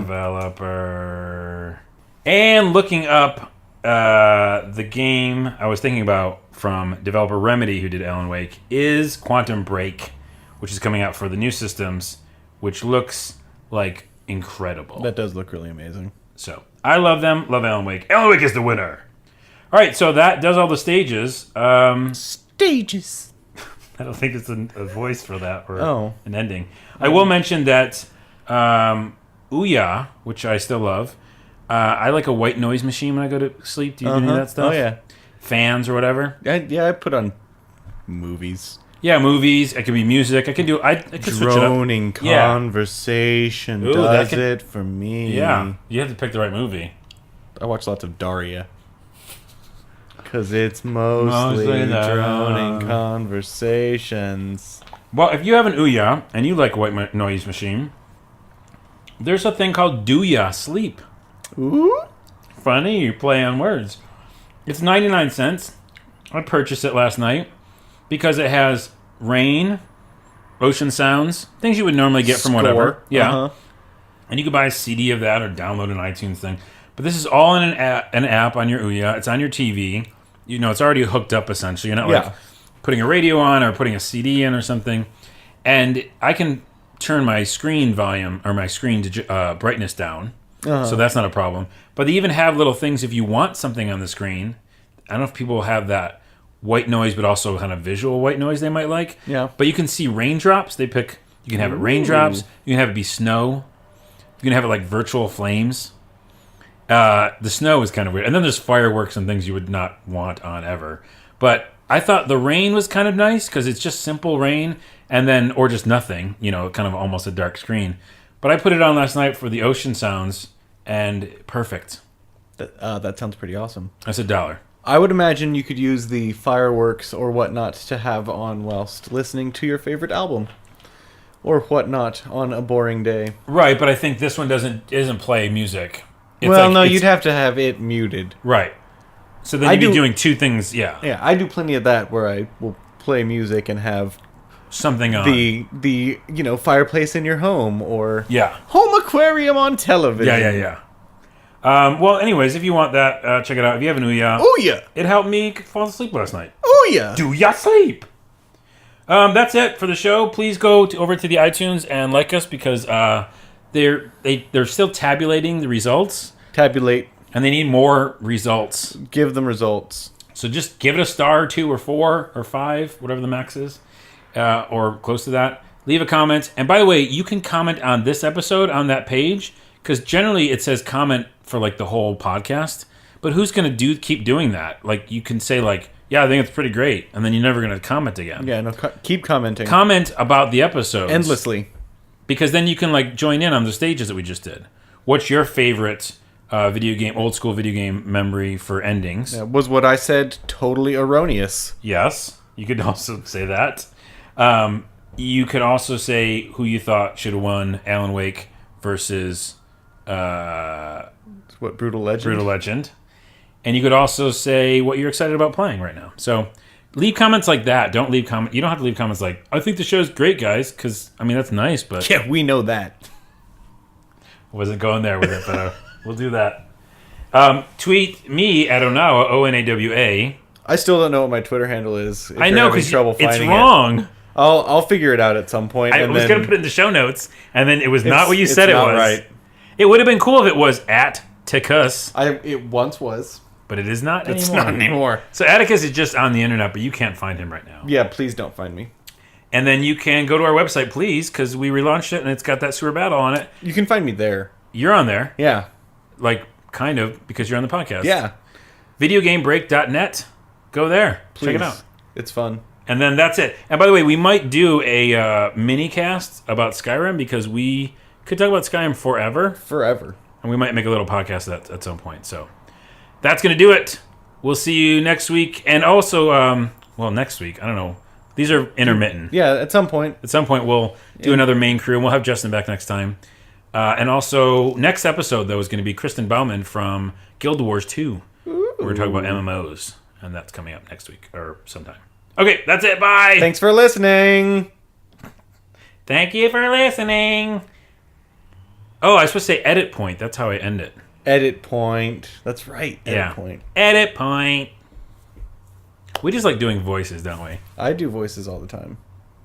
Developer. And looking up the game I was thinking about from developer Remedy, who did Alan Wake, is Quantum Break, which is coming out for the new systems, which looks like incredible. That does look really amazing. So, I love them. Love Alan Wake. Alan Wake is the winner. All right, so that does all the stages. Stages. I don't think it's a voice for that or an ending. I will mention that Ouya, which I still love, I like a white noise machine when I go to sleep. Do you do any of that stuff? Oh, yeah. Fans or whatever? I put on movies. Yeah, movies. It could be music. I could switch it up. Droning conversation does it for me. Yeah, you have to pick the right movie. I watch lots of Daria. Because it's mostly droning conversations. Well, if you have an Ouya and you like a white noise machine, there's a thing called Douya Sleep. Ooh. Funny, you play on words. It's 99 cents. I purchased it last night because it has rain, ocean sounds, things you would normally get from whatever. Yeah. Uh-huh. And you could buy a CD of that or download an iTunes thing. But this is all in an app on your Ouya. It's on your TV. It's already hooked up essentially. You're not like putting a radio on or putting a CD in or something. And I can turn my screen volume or my screen to brightness down. Uh-huh. So that's not a problem. But they even have little things if you want something on the screen. I don't know if people have that white noise, but also kind of visual white noise they might like. Yeah. But you can see raindrops. They pick. You can have it raindrops. You can have it be snow. You can have it like virtual flames. The snow is kind of weird, and then there's fireworks and things you would not want on ever. But I thought the rain was kind of nice because it's just simple rain, and then or just nothing. Kind of almost a dark screen. But I put it on last night for the ocean sounds, and perfect. That sounds pretty awesome. That's $1. I would imagine you could use the fireworks or whatnot to have on whilst listening to your favorite album. Or whatnot on a boring day. Right, but I think this one doesn't play music. It's you'd have to have it muted. Right. So then you'd be doing two things, yeah. Yeah, I do plenty of that where I will play music and have something on. The fireplace in your home or yeah. home aquarium on television. Yeah. Well, anyways, if you want that, check it out. If you have an Ouya. Ouya! It helped me fall asleep last night. Ouya! Do ya sleep? That's it for the show. Please go over to the iTunes and like us because they're still tabulating the results. Tabulate. And they need more results. Give them results. So just give it a star, 2 or 4 or 5, whatever the max is, or close to that. Leave a comment. And by the way, you can comment on this episode on that page because generally it says comment for like the whole podcast. But who's going to keep doing that? Like you can say like, yeah, I think it's pretty great, and then you're never going to comment again. Yeah, no, keep commenting. Comment about the episodes endlessly, because then you can like join in on the stages that we just did. What's your favorite old school video game memory for endings? Was what I said totally erroneous? Yes, you could also say that. You could also say who you thought should have won Alan Wake versus Brutal Legend. And you could also say what you're excited about playing right now. So leave comments like that. Don't leave comments. You don't have to leave comments like, I think the show's great, guys. Because, I mean, that's nice, but... Yeah, we know that. Wasn't going there with it, but we'll do that. Tweet me at Onawa, O-N-A-W-A. I still don't know what my Twitter handle is. I know, because it's wrong. I'll figure it out at some point. I was going to put it in the show notes, and then it was not what you said it was. Right. It would have been cool if it was at Ticus. It once was. But it is not anymore. It's not anymore. So Atticus is just on the internet, but you can't find him right now. Yeah, please don't find me. And then you can go to our website, please, because we relaunched it, and it's got that sewer battle on it. You can find me there. You're on there. Yeah. Like, kind of, because you're on the podcast. Yeah. Videogamebreak.net. Go there. Please. Check it out. It's fun. And then that's it. And by the way, we might do a mini-cast about Skyrim, because we could talk about Skyrim forever. Forever. And we might make a little podcast of that at some point, so... That's going to do it. We'll see you next week. And also, next week. I don't know. These are intermittent. Yeah, at some point. At some point, we'll do another main crew, and we'll have Justin back next time. And also, next episode, though, is going to be Kristen Bauman from Guild Wars 2. Ooh. We're talking about MMOs, and that's coming up next week or sometime. Okay, that's it. Bye. Thanks for listening. Thank you for listening. Oh, I was supposed to say edit point. That's how I end it. Edit point. That's right. Edit point. Edit point. We just like doing voices, don't we? I do voices all the time.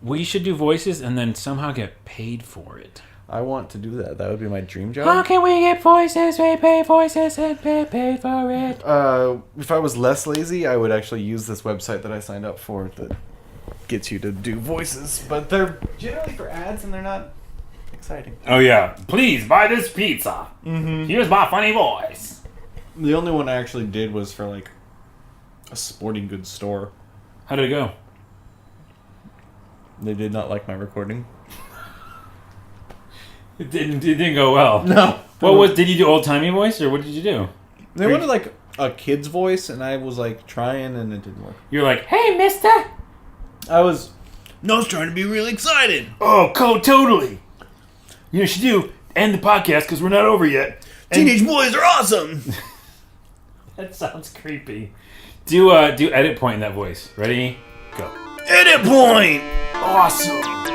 We should do voices and then somehow get paid for it. I want to do that. That would be my dream job. How can we get voices? We pay voices and pay paid for it. If I was less lazy, I would actually use this website that I signed up for that gets you to do voices. But they're generally for ads and they're not... exciting. Oh yeah, please buy this pizza. Mm-hmm. Here's my funny voice. The only one I actually did was for like a sporting goods store. How did it go? They did not like my recording. It didn't go well. No. Did you do old timey voice or what did you do? They wanted like a kid's voice and I was like trying and it didn't work. You're like, hey mister. I was trying to be really excited. Oh, totally. You should end the podcast because we're not over yet. Teenage boys are awesome. That sounds creepy. Do edit point in that voice. Ready? Go. Edit point. Awesome.